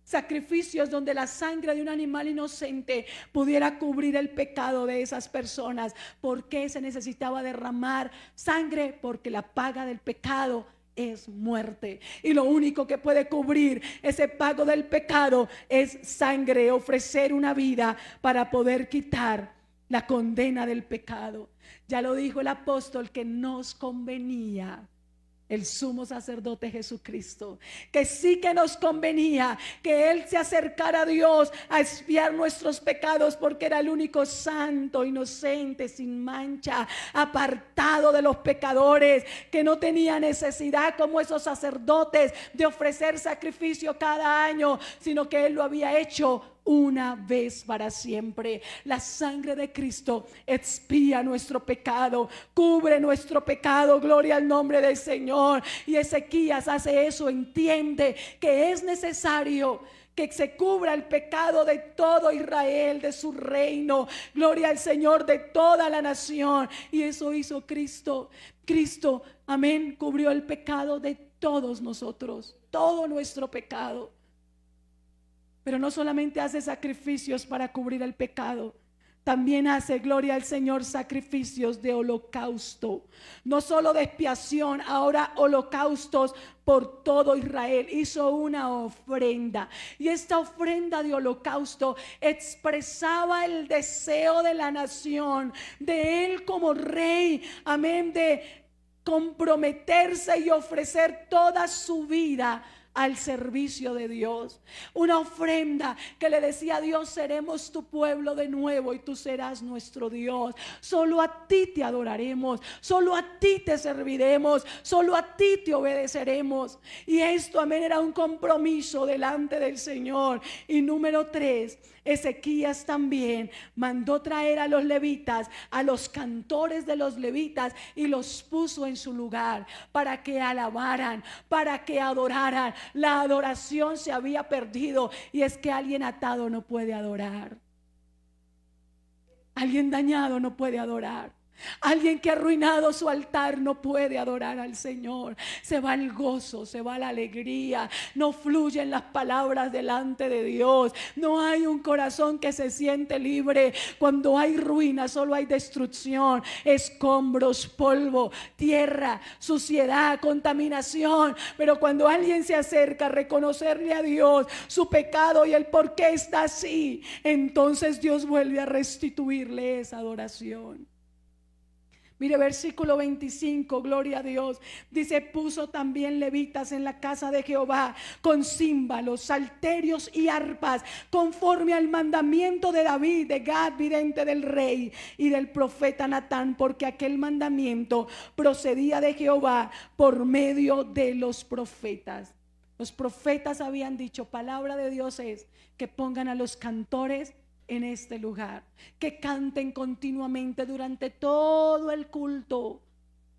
Sacrificios donde la sangre de un animal inocente pudiera cubrir el pecado de esas personas. ¿Por qué se necesitaba derramar sangre? Porque la paga del pecado es muerte, y lo único que puede cubrir ese pago del pecado es sangre, ofrecer una vida para poder quitar la condena del pecado. Ya lo dijo el apóstol, que nos convenía el sumo sacerdote Jesucristo, que sí que nos convenía que Él se acercara a Dios a expiar nuestros pecados, porque era el único santo, inocente, sin mancha, apartado de los pecadores, que no tenía necesidad como esos sacerdotes de ofrecer sacrificio cada año, sino que Él lo había hecho una vez para siempre. La sangre de Cristo expía nuestro pecado, cubre nuestro pecado, gloria al nombre del Señor. Y Ezequías hace eso, entiende que es necesario que se cubra el pecado de todo Israel, de su reino, gloria al Señor, de toda la nación. Y eso hizo Cristo. Cristo, amén, cubrió el pecado de todos nosotros, todo nuestro pecado. Pero no solamente hace sacrificios para cubrir el pecado, también hace, gloria al Señor, sacrificios de holocausto. No solo de expiación, ahora holocaustos por todo Israel. Hizo una ofrenda, y esta ofrenda de holocausto expresaba el deseo de la nación, de él como rey, amén, de comprometerse y ofrecer toda su vida al servicio de Dios. Una ofrenda que le decía a Dios: seremos tu pueblo de nuevo y tú serás nuestro Dios. Solo a ti te adoraremos, solo a ti te serviremos, solo a ti te obedeceremos. Y esto, amén, era un compromiso delante del Señor. Y número 3, Ezequías también mandó traer a los levitas, a los cantores de los levitas, y los puso en su lugar para que alabaran, para que adoraran. La adoración se había perdido, y es que alguien atado no puede adorar, alguien dañado no puede adorar. Alguien que ha arruinado su altar no puede adorar al Señor. Se va el gozo, se va la alegría, no fluyen las palabras delante de Dios. No hay un corazón que se siente libre. Cuando hay ruina solo hay destrucción, escombros, polvo, tierra, suciedad, contaminación. Pero cuando alguien se acerca a reconocerle a Dios su pecado y el por qué está así, entonces Dios vuelve a restituirle esa adoración. Mire versículo 25, gloria a Dios. Dice, puso también levitas en la casa de Jehová con címbalos, salterios y arpas, conforme al mandamiento de David, de Gad, vidente del rey, y del profeta Natán, porque aquel mandamiento procedía de Jehová por medio de los profetas. Los profetas habían dicho, palabra de Dios es que pongan a los cantores en este lugar, que canten continuamente durante todo el culto.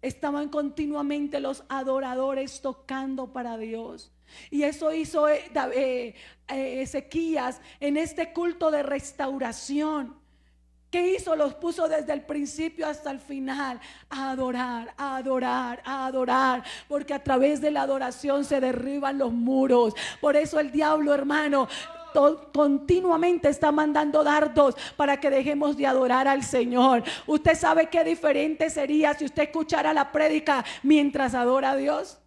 Estaban continuamente los adoradores tocando para Dios. Y eso hizo Ezequías en este culto de restauración. ¿Qué hizo? Los puso desde el principio hasta el final a adorar, a adorar, a adorar, porque a través de la adoración se derriban los muros. Por eso el diablo, hermano, continuamente está mandando dardos para que dejemos de adorar al Señor. Usted sabe qué diferente sería si usted escuchara la prédica mientras adora a Dios.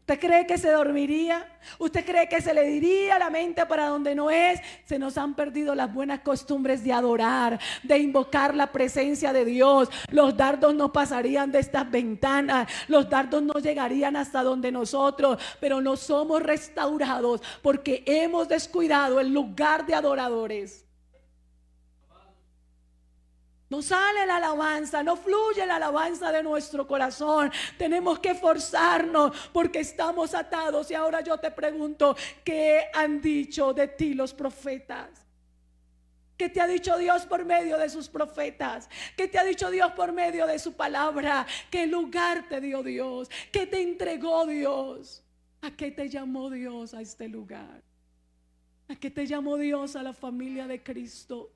¿Usted cree que se dormiría? ¿Usted cree que se le diría la mente para donde no es? Se nos han perdido las buenas costumbres de adorar, de invocar la presencia de Dios. Los dardos no pasarían de estas ventanas, los dardos no llegarían hasta donde nosotros, pero no somos restaurados porque hemos descuidado el lugar de adoradores. No sale la alabanza, no fluye la alabanza de nuestro corazón. Tenemos que esforzarnos porque estamos atados. Y ahora yo te pregunto, ¿qué han dicho de ti los profetas? ¿Qué te ha dicho Dios por medio de sus profetas? ¿Qué te ha dicho Dios por medio de su palabra? ¿Qué lugar te dio Dios? ¿Qué te entregó Dios? ¿A qué te llamó Dios a este lugar? ¿A qué te llamó Dios a la familia de Cristo?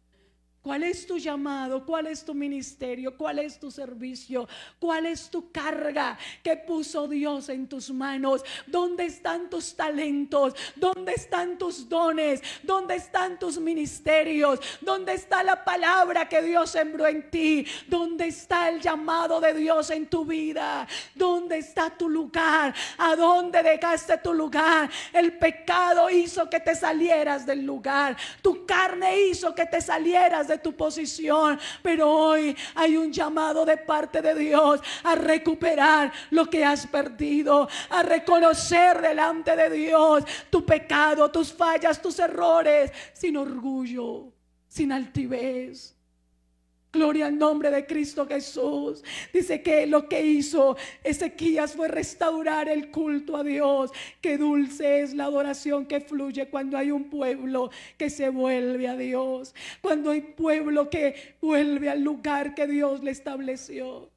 ¿Cuál es tu llamado? ¿Cuál es tu ministerio? ¿Cuál es tu servicio? ¿Cuál es tu carga que puso Dios en tus manos? ¿Dónde están tus talentos? ¿Dónde están tus dones? ¿Dónde están tus ministerios? ¿Dónde está la palabra que Dios sembró en ti? ¿Dónde está el llamado de Dios en tu vida? ¿Dónde está tu lugar? ¿A dónde dejaste tu lugar? El pecado hizo que te salieras del lugar. Tu carne hizo que te salieras de tu posición, pero hoy hay un llamado de parte de Dios a recuperar lo que has perdido, a reconocer delante de Dios tu pecado, tus fallas, tus errores, sin orgullo, sin altivez. Gloria al nombre de Cristo Jesús. Dice que lo que hizo Ezequías fue restaurar el culto a Dios. Qué dulce es la adoración que fluye cuando hay un pueblo que se vuelve a Dios, cuando hay pueblo que vuelve al lugar que Dios le estableció.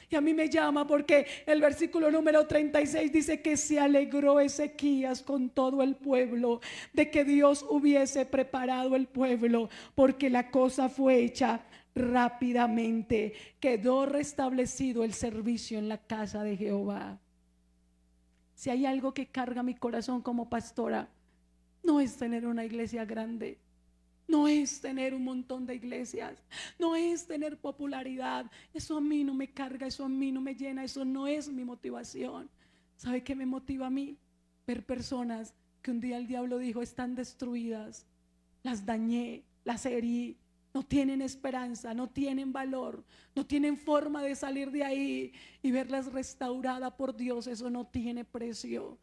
Y a mí me llama porque el versículo número 36 dice que se alegró Ezequías con todo el pueblo de que Dios hubiese preparado el pueblo, porque la cosa fue hecha rápidamente. Quedó restablecido el servicio en la casa de Jehová. Si hay algo que carga mi corazón como pastora, no es tener una iglesia grande, no es tener un montón de iglesias, no es tener popularidad. Eso a mí no me carga, eso a mí no me llena, eso no es mi motivación. ¿Sabe qué me motiva a mí? Ver personas que un día el diablo dijo están destruidas, las dañé, las herí, no tienen esperanza, no tienen valor, no tienen forma de salir de ahí, y verlas restauradas por Dios, eso no tiene precio.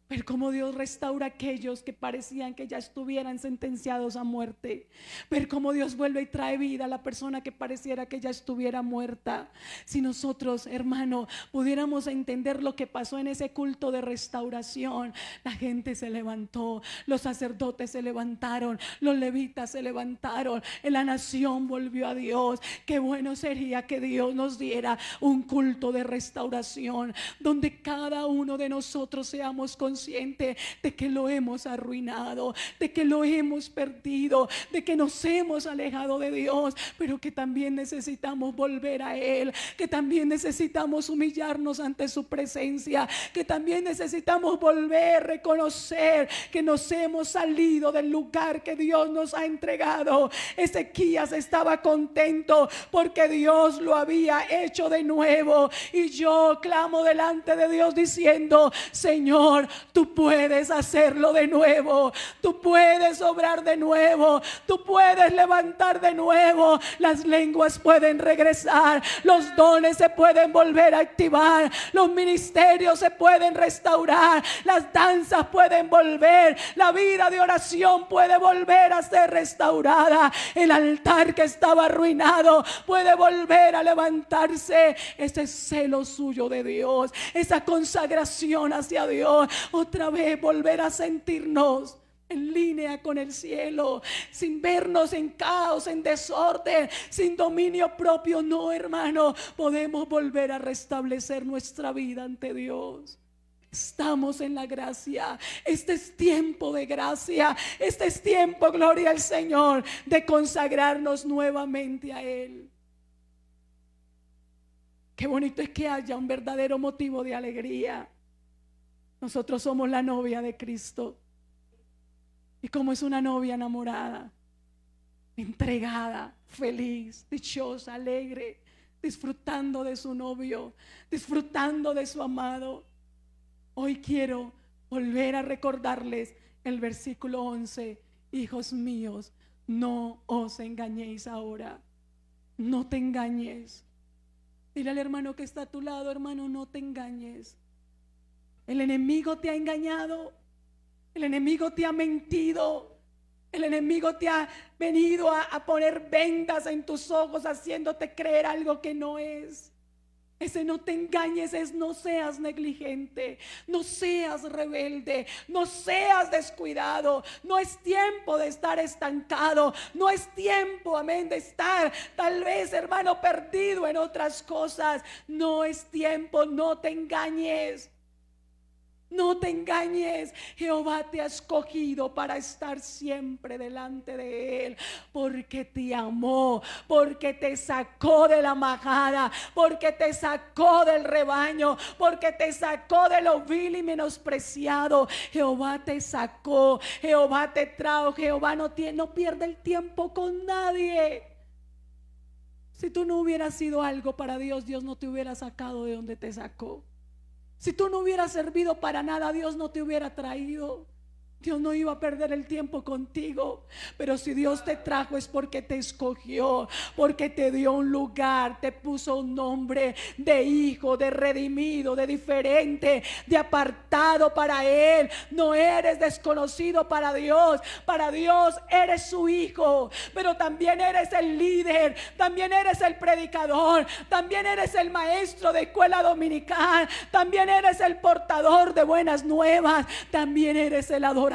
Ver cómo Dios restaura a aquellos que parecían que ya estuvieran sentenciados a muerte. Ver cómo Dios vuelve y trae vida a la persona que pareciera que ya estuviera muerta. Si nosotros, hermano, pudiéramos entender lo que pasó en ese culto de restauración. La gente se levantó, los sacerdotes se levantaron, los levitas se levantaron, la nación volvió a Dios. Qué bueno sería que Dios nos diera un culto de restauración, donde cada uno de nosotros seamos conscientes de que lo hemos arruinado, de que lo hemos perdido, de que nos hemos alejado de Dios, pero que también necesitamos volver a Él, que también necesitamos humillarnos ante su presencia, que también necesitamos volver a reconocer que nos hemos salido del lugar que Dios nos ha entregado. Ezequías estaba contento porque Dios lo había hecho de nuevo, y yo clamo delante de Dios diciendo: Señor, tú puedes hacerlo de nuevo, tú puedes obrar de nuevo, tú puedes levantar de nuevo. Las lenguas pueden regresar, los dones se pueden volver a activar, los ministerios se pueden restaurar, las danzas pueden volver, la vida de oración puede volver a ser restaurada, el altar que estaba arruinado puede volver a levantarse. Ese celo suyo de Dios, esa consagración hacia Dios, otra vez volver a sentirnos en línea con el cielo, sin vernos en caos, en desorden, sin dominio propio. No, hermano, podemos volver a restablecer nuestra vida ante Dios. Estamos en la gracia. Este es tiempo de gracia. Este es tiempo, gloria al Señor, de consagrarnos nuevamente a Él. Qué bonito es que haya un verdadero motivo de alegría. Nosotros somos la novia de Cristo. Y como es una novia enamorada, entregada, feliz, dichosa, alegre, disfrutando de su novio, disfrutando de su amado. Hoy quiero volver a recordarles el versículo 11. Hijos míos, no os engañéis ahora. No te engañes. Dile al hermano que está a tu lado: hermano, no te engañes. El enemigo te ha engañado. El enemigo te ha mentido. El enemigo te ha venido a poner vendas en tus ojos, haciéndote creer algo que no es. Ese no te engañes es: no seas negligente, no seas rebelde, no seas descuidado. No es tiempo de estar estancado, no es tiempo, amén, de estar tal vez, hermano, perdido en otras cosas. No es tiempo, no te engañes. No te engañes. Jehová te ha escogido para estar siempre delante de Él, porque te amó, porque te sacó de la majada, porque te sacó del rebaño, porque te sacó de lo vil y menospreciado. Jehová te sacó, Jehová te trajo. Jehová no pierde el tiempo con nadie. Si tú no hubieras sido algo para Dios, Dios no te hubiera sacado de donde te sacó. Si tú no hubieras servido para nada, Dios no te hubiera traído. Dios no iba a perder el tiempo contigo. Pero si Dios te trajo es porque te escogió, porque te dio un lugar, te puso un nombre de hijo, de redimido, de diferente, de apartado para Él. No eres desconocido para Dios. Para Dios eres su hijo, pero también eres el líder, también eres el predicador, también eres el maestro de escuela dominical, también eres el portador de buenas nuevas, también eres el adorador.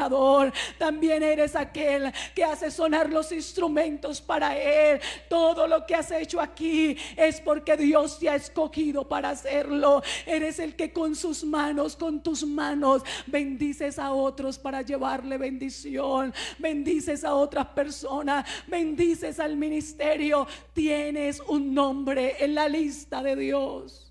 También eres aquel que hace sonar los instrumentos para Él. Todo lo que has hecho aquí es porque Dios te ha escogido para hacerlo. Eres el que con sus manos, con tus manos, bendices a otros para llevarle bendición. Bendices a otras personas, bendices al ministerio. Tienes un nombre en la lista de Dios.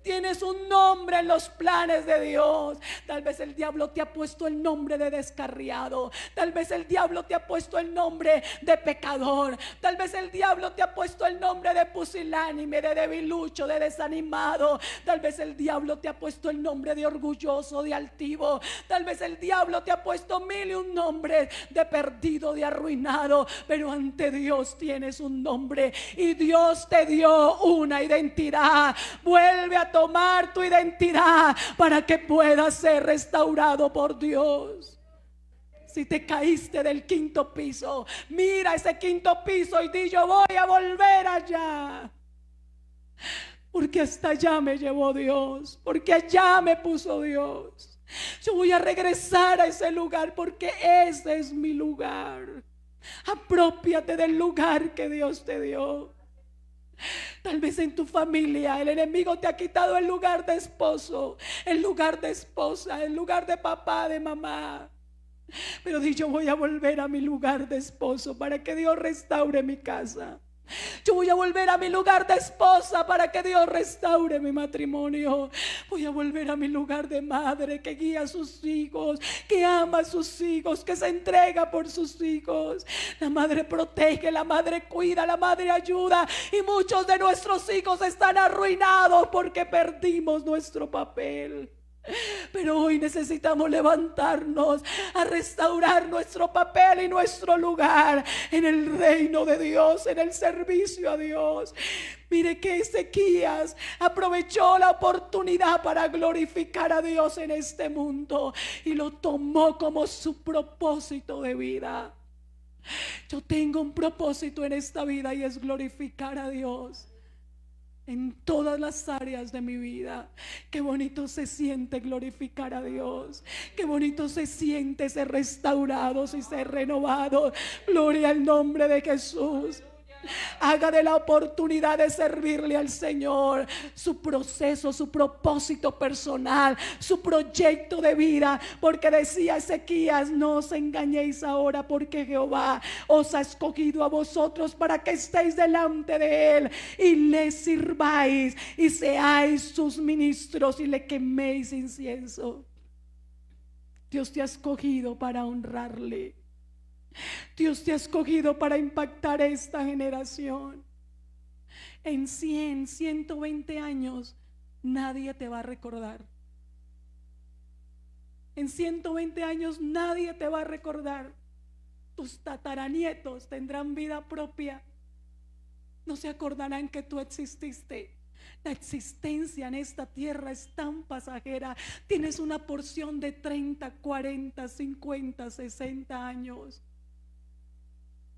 Tienes un nombre en los planes de Dios. Tal vez el diablo te ha puesto el nombre de descarriado. Tal vez el diablo te ha puesto el nombre de pecador. Tal vez el diablo te ha puesto el nombre de pusilánime, de debilucho, de desanimado. Tal vez el diablo te ha puesto el nombre de orgulloso, de altivo. Tal vez el diablo te ha puesto mil y un nombres de perdido, de arruinado. Pero ante Dios tienes un nombre y Dios te dio una identidad. Vuelve a tomar tu identidad para que puedas ser restaurado por Dios. Si te caíste del quinto piso, mira ese quinto piso y di: yo voy a volver allá, porque hasta allá me llevó Dios, porque allá me puso Dios. Yo voy a regresar a ese lugar porque ese es mi lugar. Aprópiate del lugar que Dios te dio. Tal vez en tu familia el enemigo te ha quitado el lugar de esposo, el lugar de esposa, el lugar de papá, de mamá. Pero di: yo voy a volver a mi lugar de esposo para que Dios restaure mi casa. Yo voy a volver a mi lugar de esposa para que Dios restaure mi matrimonio. Voy a volver a mi lugar de madre que guía a sus hijos, que ama a sus hijos, que se entrega por sus hijos. La madre protege, la madre cuida, la madre ayuda. Y muchos de nuestros hijos están arruinados porque perdimos nuestro papel. Pero hoy necesitamos levantarnos a restaurar nuestro papel y nuestro lugar en el reino de Dios, en el servicio a Dios. Mire que Ezequías aprovechó la oportunidad para glorificar a Dios en este mundo y lo tomó como su propósito de vida. Yo tengo un propósito en esta vida y es glorificar a Dios en todas las áreas de mi vida. Qué bonito se siente glorificar a Dios. Qué bonito se siente ser restaurados y ser renovados. Gloria al nombre de Jesús. Haga de la oportunidad de servirle al Señor su proceso, su propósito personal, su proyecto de vida, porque decía Ezequías: no os engañéis ahora, porque Jehová os ha escogido a vosotros para que estéis delante de Él y le sirváis y seáis sus ministros y le queméis incienso. Dios te ha escogido para honrarle. Dios te ha escogido para impactar esta generación. En 100, 120 años nadie te va a recordar. En 120 años nadie te va a recordar. Tus tataranietos tendrán vida propia. No se acordarán que tú exististe. La existencia en esta tierra es tan pasajera. Tienes una porción de 30, 40, 50, 60 años.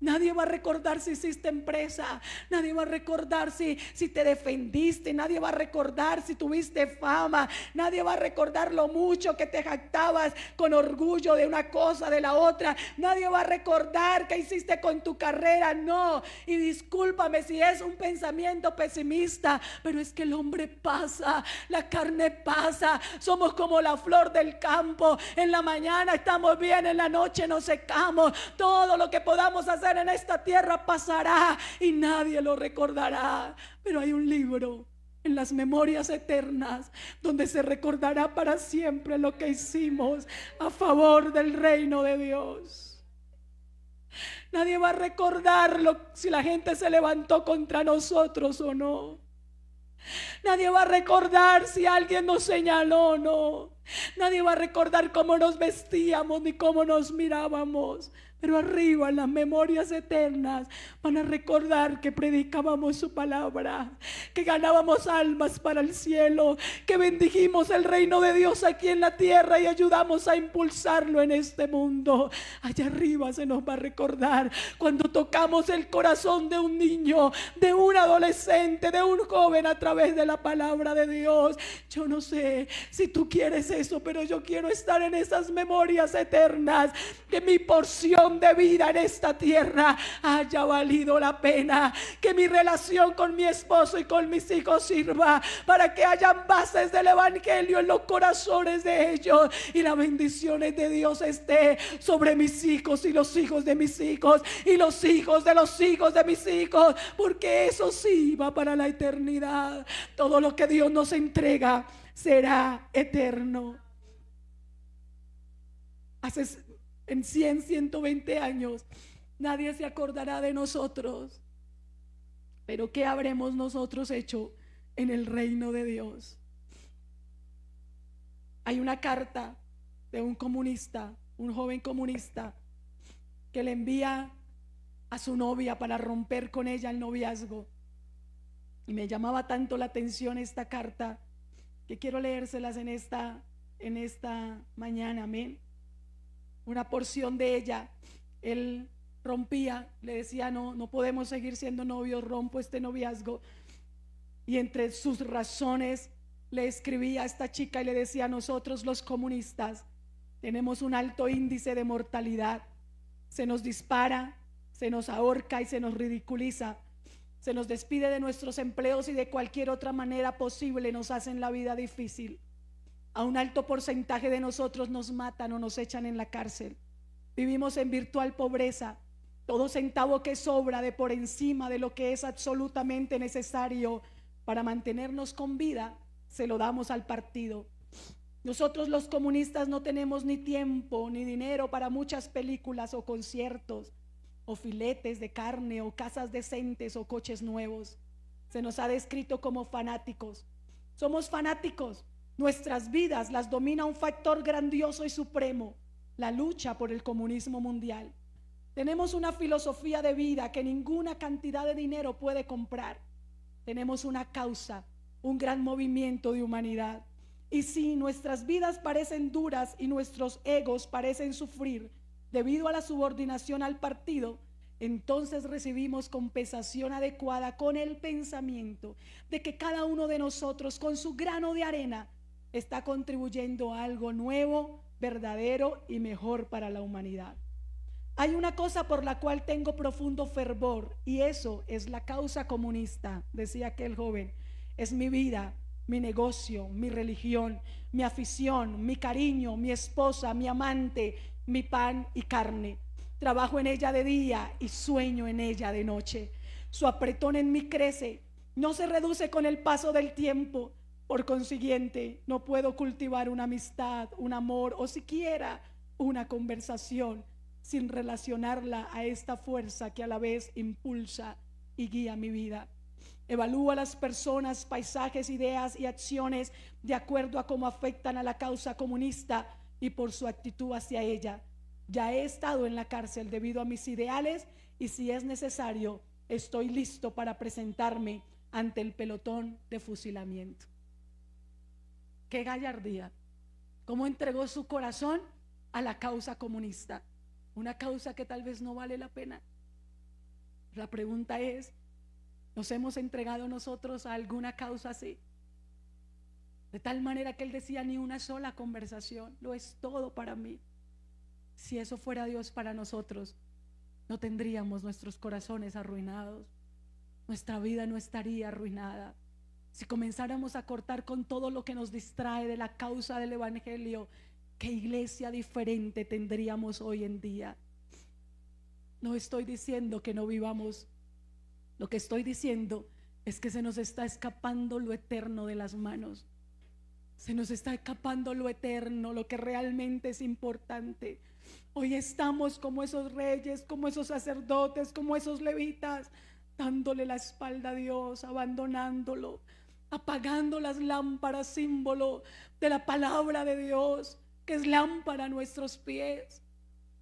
Nadie va a recordar si hiciste empresa. Nadie va a recordar si te defendiste. Nadie va a recordar si tuviste fama. Nadie va a recordar lo mucho que te jactabas con orgullo de una cosa, de la otra. Nadie va a recordar qué hiciste con tu carrera. No. Y discúlpame si es un pensamiento pesimista, pero es que el hombre pasa, la carne pasa. Somos como la flor del campo. En la mañana estamos bien, en la noche nos secamos. Todo lo que podamos hacer en esta tierra pasará y nadie lo recordará. Pero hay un libro en las memorias eternas donde se recordará para siempre lo que hicimos a favor del reino de Dios. Nadie va a recordarlo si la gente se levantó contra nosotros o no. Nadie va a recordar si alguien nos señaló o no. Nadie va a recordar cómo nos vestíamos ni cómo nos mirábamos. Pero arriba en las memorias eternas van a recordar que predicábamos su palabra, que ganábamos almas para el cielo, que bendijimos el reino de Dios aquí en la tierra y ayudamos a impulsarlo en este mundo. Allá arriba se nos va a recordar cuando tocamos el corazón de un niño, de un adolescente, de un joven a través de la palabra de Dios. Yo no sé si tú quieres eso, pero yo quiero estar en esas memorias eternas, que mi porción de vida en esta tierra haya valido la pena, que mi relación con mi esposo y con mis hijos sirva para que hayan bases del evangelio en los corazones de ellos y las bendiciones de Dios esté sobre mis hijos y los hijos de mis hijos y los hijos de los hijos de mis hijos, porque eso sí va para la eternidad. Todo lo que Dios nos entrega será eterno. En 100, 120 años nadie se acordará de nosotros. Pero ¿qué habremos nosotros hecho en el reino de Dios? Hay una carta de un comunista, un joven comunista, que le envía a su novia para romper con ella el noviazgo. Y me llamaba tanto la atención esta carta que quiero leérselas en esta mañana. Amén. Una porción de ella. Él rompía, le decía: no podemos seguir siendo novios, rompo este noviazgo. Y entre sus razones le escribía a esta chica y le decía: nosotros los comunistas tenemos un alto índice de mortalidad. Se nos dispara, se nos ahorca y se nos ridiculiza. Se nos despide de nuestros empleos y de cualquier otra manera posible nos hacen la vida difícil. A un alto porcentaje de nosotros nos matan o nos echan en la cárcel. Vivimos en virtual pobreza. Todo centavo que sobra de por encima de lo que es absolutamente necesario para mantenernos con vida, se lo damos al partido. Nosotros los comunistas no tenemos ni tiempo ni dinero para muchas películas o conciertos, o filetes de carne, o casas decentes, o coches nuevos. Se nos ha descrito como fanáticos. Somos fanáticos. Nuestras vidas las domina un factor grandioso y supremo: la lucha por el comunismo mundial. Tenemos una filosofía de vida que ninguna cantidad de dinero puede comprar. Tenemos una causa, un gran movimiento de humanidad. Y si nuestras vidas parecen duras y nuestros egos parecen sufrir debido a la subordinación al partido, entonces recibimos compensación adecuada con el pensamiento de que cada uno de nosotros, con su grano de arena, está contribuyendo a algo nuevo, verdadero y mejor para la humanidad. Hay una cosa por la cual tengo profundo fervor, y eso es la causa comunista, decía aquel joven. Es mi vida, mi negocio, mi religión, mi afición, mi cariño, mi esposa, mi amante, mi pan y carne. Trabajo en ella de día y sueño en ella de noche. Su apretón en mí crece, no se reduce con el paso del tiempo. Por consiguiente, no puedo cultivar una amistad, un amor o siquiera una conversación sin relacionarla a esta fuerza que a la vez impulsa y guía mi vida. Evalúo a las personas, paisajes, ideas y acciones de acuerdo a cómo afectan a la causa comunista y por su actitud hacia ella. Ya he estado en la cárcel debido a mis ideales, y si es necesario, estoy listo para presentarme ante el pelotón de fusilamiento. ¡Qué gallardía! ¿Cómo entregó su corazón a la causa comunista? Una causa que tal vez no vale la pena. La pregunta es: ¿nos hemos entregado nosotros a alguna causa así? De tal manera que él decía: ni una sola conversación, lo es todo para mí. Si eso fuera Dios para nosotros, no tendríamos nuestros corazones arruinados, nuestra vida no estaría arruinada. Si comenzáramos a cortar con todo lo que nos distrae de la causa del evangelio, ¿qué iglesia diferente tendríamos hoy en día? No estoy diciendo que no vivamos. Lo que estoy diciendo es que se nos está escapando lo eterno de las manos. Se nos está escapando lo eterno, lo que realmente es importante. Hoy estamos como esos reyes, como esos sacerdotes, como esos levitas, dándole la espalda a Dios, abandonándolo, apagando las lámparas, símbolo de la palabra de Dios, que es lámpara a nuestros pies,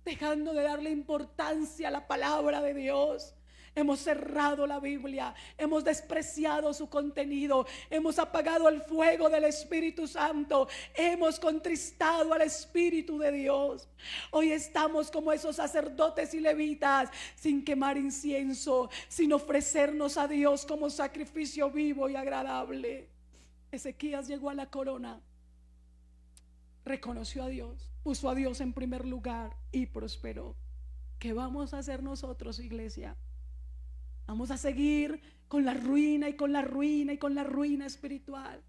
dejando de darle importancia a la palabra de Dios. Hemos cerrado la Biblia, hemos despreciado su contenido, hemos apagado el fuego del Espíritu Santo, hemos contristado al Espíritu de Dios. Hoy estamos como esos sacerdotes y levitas, sin quemar incienso, sin ofrecernos a Dios como sacrificio vivo y agradable. Ezequías llegó a la corona, reconoció a Dios, puso a Dios en primer lugar y prosperó. ¿Qué vamos a hacer nosotros, iglesia? Vamos a seguir con la ruina y con la ruina y con la ruina espiritual.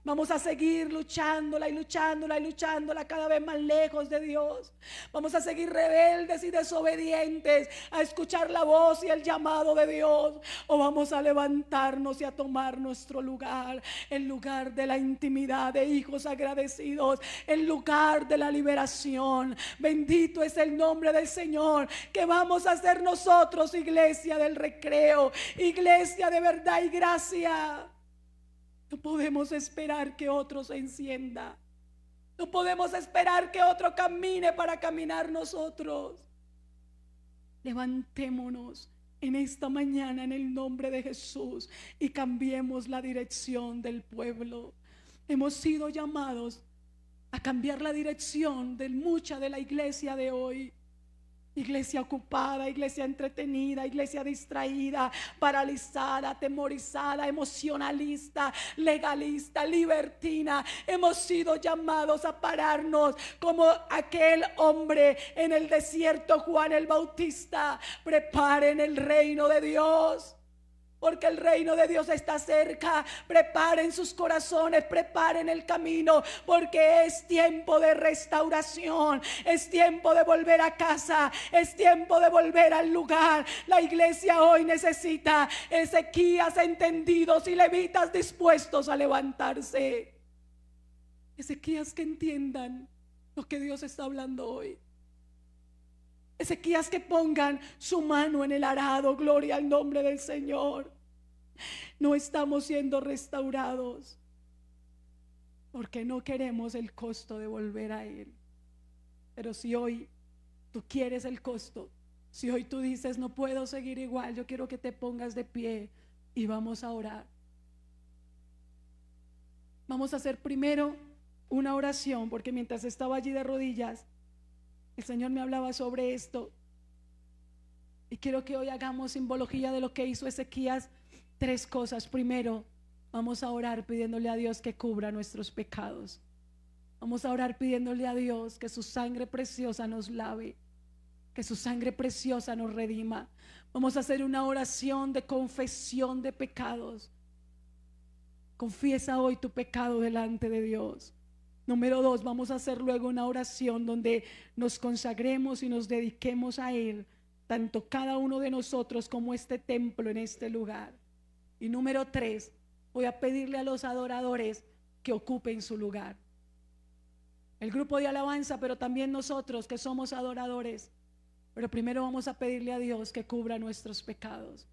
Vamos a seguir luchándola y luchándola y luchándola cada vez más lejos de Dios. Vamos a seguir rebeldes y desobedientes a escuchar la voz y el llamado de Dios. O vamos a levantarnos y a tomar nuestro lugar, el lugar de la intimidad de hijos agradecidos, el lugar de la liberación. Bendito es el nombre del Señor. ¿Qué vamos a hacer nosotros, iglesia del recreo, iglesia de verdad y gracia? No podemos esperar que otro se encienda. No podemos esperar que otro camine para caminar nosotros. Levantémonos en esta mañana en el nombre de Jesús y cambiemos la dirección del pueblo. Hemos sido llamados a cambiar la dirección de mucha de la iglesia de hoy. Iglesia ocupada, iglesia entretenida, iglesia distraída, paralizada, atemorizada, emocionalista, legalista, libertina. Hemos sido llamados a pararnos como aquel hombre en el desierto, Juan el Bautista. Preparen el reino de Dios, porque el reino de Dios está cerca. Preparen sus corazones, preparen el camino, porque es tiempo de restauración, es tiempo de volver a casa, es tiempo de volver al lugar. La iglesia hoy necesita Ezequías entendidos y levitas dispuestos a levantarse. Ezequías que entiendan lo que Dios está hablando hoy. Ezequías que pongan su mano en el arado. Gloria al nombre del Señor. No estamos siendo restaurados porque no queremos el costo de volver a Él. Pero si hoy tú quieres el costo, si hoy tú dices no puedo seguir igual, yo quiero que te pongas de pie y vamos a orar. Vamos a hacer primero una oración, porque mientras estaba allí de rodillas, el Señor me hablaba sobre esto. Y quiero que hoy hagamos simbología de lo que hizo Ezequías. 3 cosas. Primero, vamos a orar pidiéndole a Dios que cubra nuestros pecados. Vamos a orar pidiéndole a Dios que su sangre preciosa nos lave, que su sangre preciosa nos redima. Vamos a hacer una oración de confesión de pecados. Confiesa hoy tu pecado delante de Dios. Número 2, vamos a hacer luego una oración donde nos consagremos y nos dediquemos a Él, tanto cada uno de nosotros como este templo en este lugar. Y número 3, voy a pedirle a los adoradores que ocupen su lugar. El grupo de alabanza, pero también nosotros que somos adoradores. Pero primero vamos a pedirle a Dios que cubra nuestros pecados.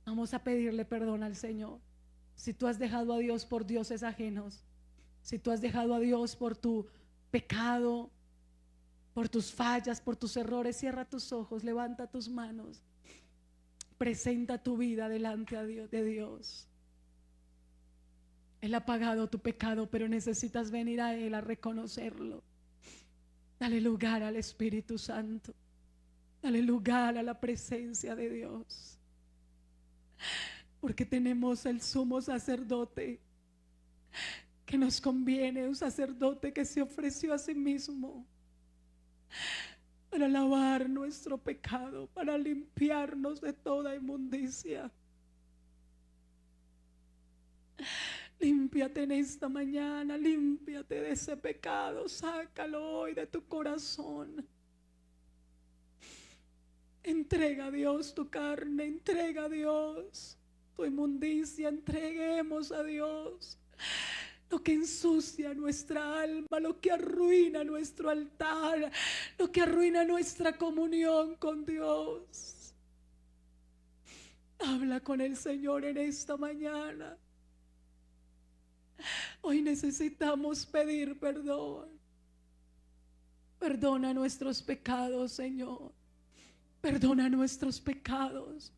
Vamos a pedirle perdón al Señor. Si tú has dejado a Dios por dioses ajenos, si tú has dejado a Dios por tu pecado, por tus fallas, por tus errores, cierra tus ojos, levanta tus manos, presenta tu vida delante de Dios. Él ha pagado tu pecado, pero necesitas venir a Él a reconocerlo. Dale lugar al Espíritu Santo, dale lugar a la presencia de Dios, porque tenemos el sumo sacerdote que nos conviene, un sacerdote que se ofreció a sí mismo para lavar nuestro pecado, para limpiarnos de toda inmundicia. Límpiate en esta mañana, límpiate de ese pecado, sácalo hoy de tu corazón. Entrega a Dios tu carne, entrega a Dios tu inmundicia, entreguemos a Dios lo que ensucia nuestra alma, lo que arruina nuestro altar, lo que arruina nuestra comunión con Dios. Habla con el Señor en esta mañana. Hoy necesitamos pedir perdón. Perdona nuestros pecados, Señor. Perdona nuestros pecados.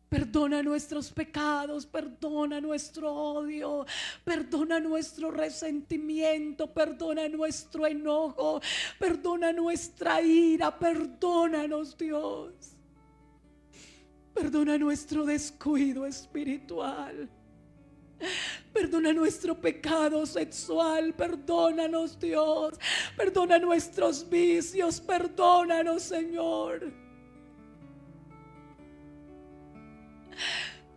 Perdona nuestros pecados, perdona nuestro odio, perdona nuestro resentimiento, perdona nuestro enojo, perdona nuestra ira, perdónanos, Dios. Perdona nuestro descuido espiritual. Perdona nuestro pecado sexual, perdónanos, Dios. Perdona nuestros vicios, perdónanos, Señor.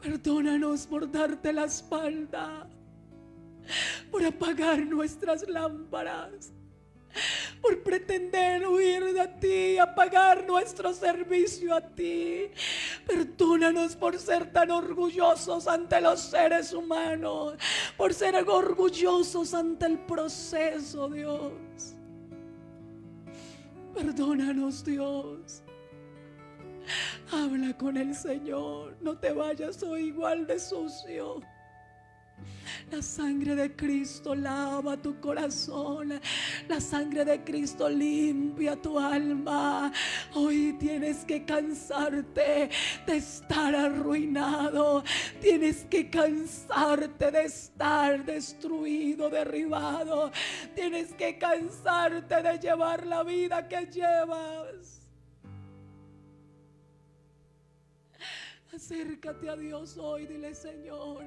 Perdónanos por darte la espalda, por apagar nuestras lámparas, por pretender huir de ti, apagar nuestro servicio a ti. Perdónanos por ser tan orgullosos ante los seres humanos, por ser orgullosos ante el proceso, Dios. Perdónanos, Dios. Habla con el Señor, no te vayas hoy igual de sucio. La sangre de Cristo lava tu corazón, la sangre de Cristo limpia tu alma. Hoy tienes que cansarte de estar arruinado, tienes que cansarte de estar destruido, derribado, tienes que cansarte de llevar la vida que llevas. Acércate a Dios hoy, dile: Señor,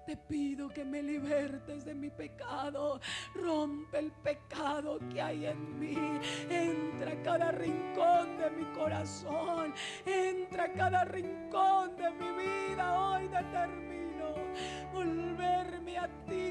te pido que me libertes de mi pecado. Rompe el pecado que hay en mí. Entra a cada rincón de mi corazón. Entra a cada rincón de mi vida. Hoy determino volverme a ti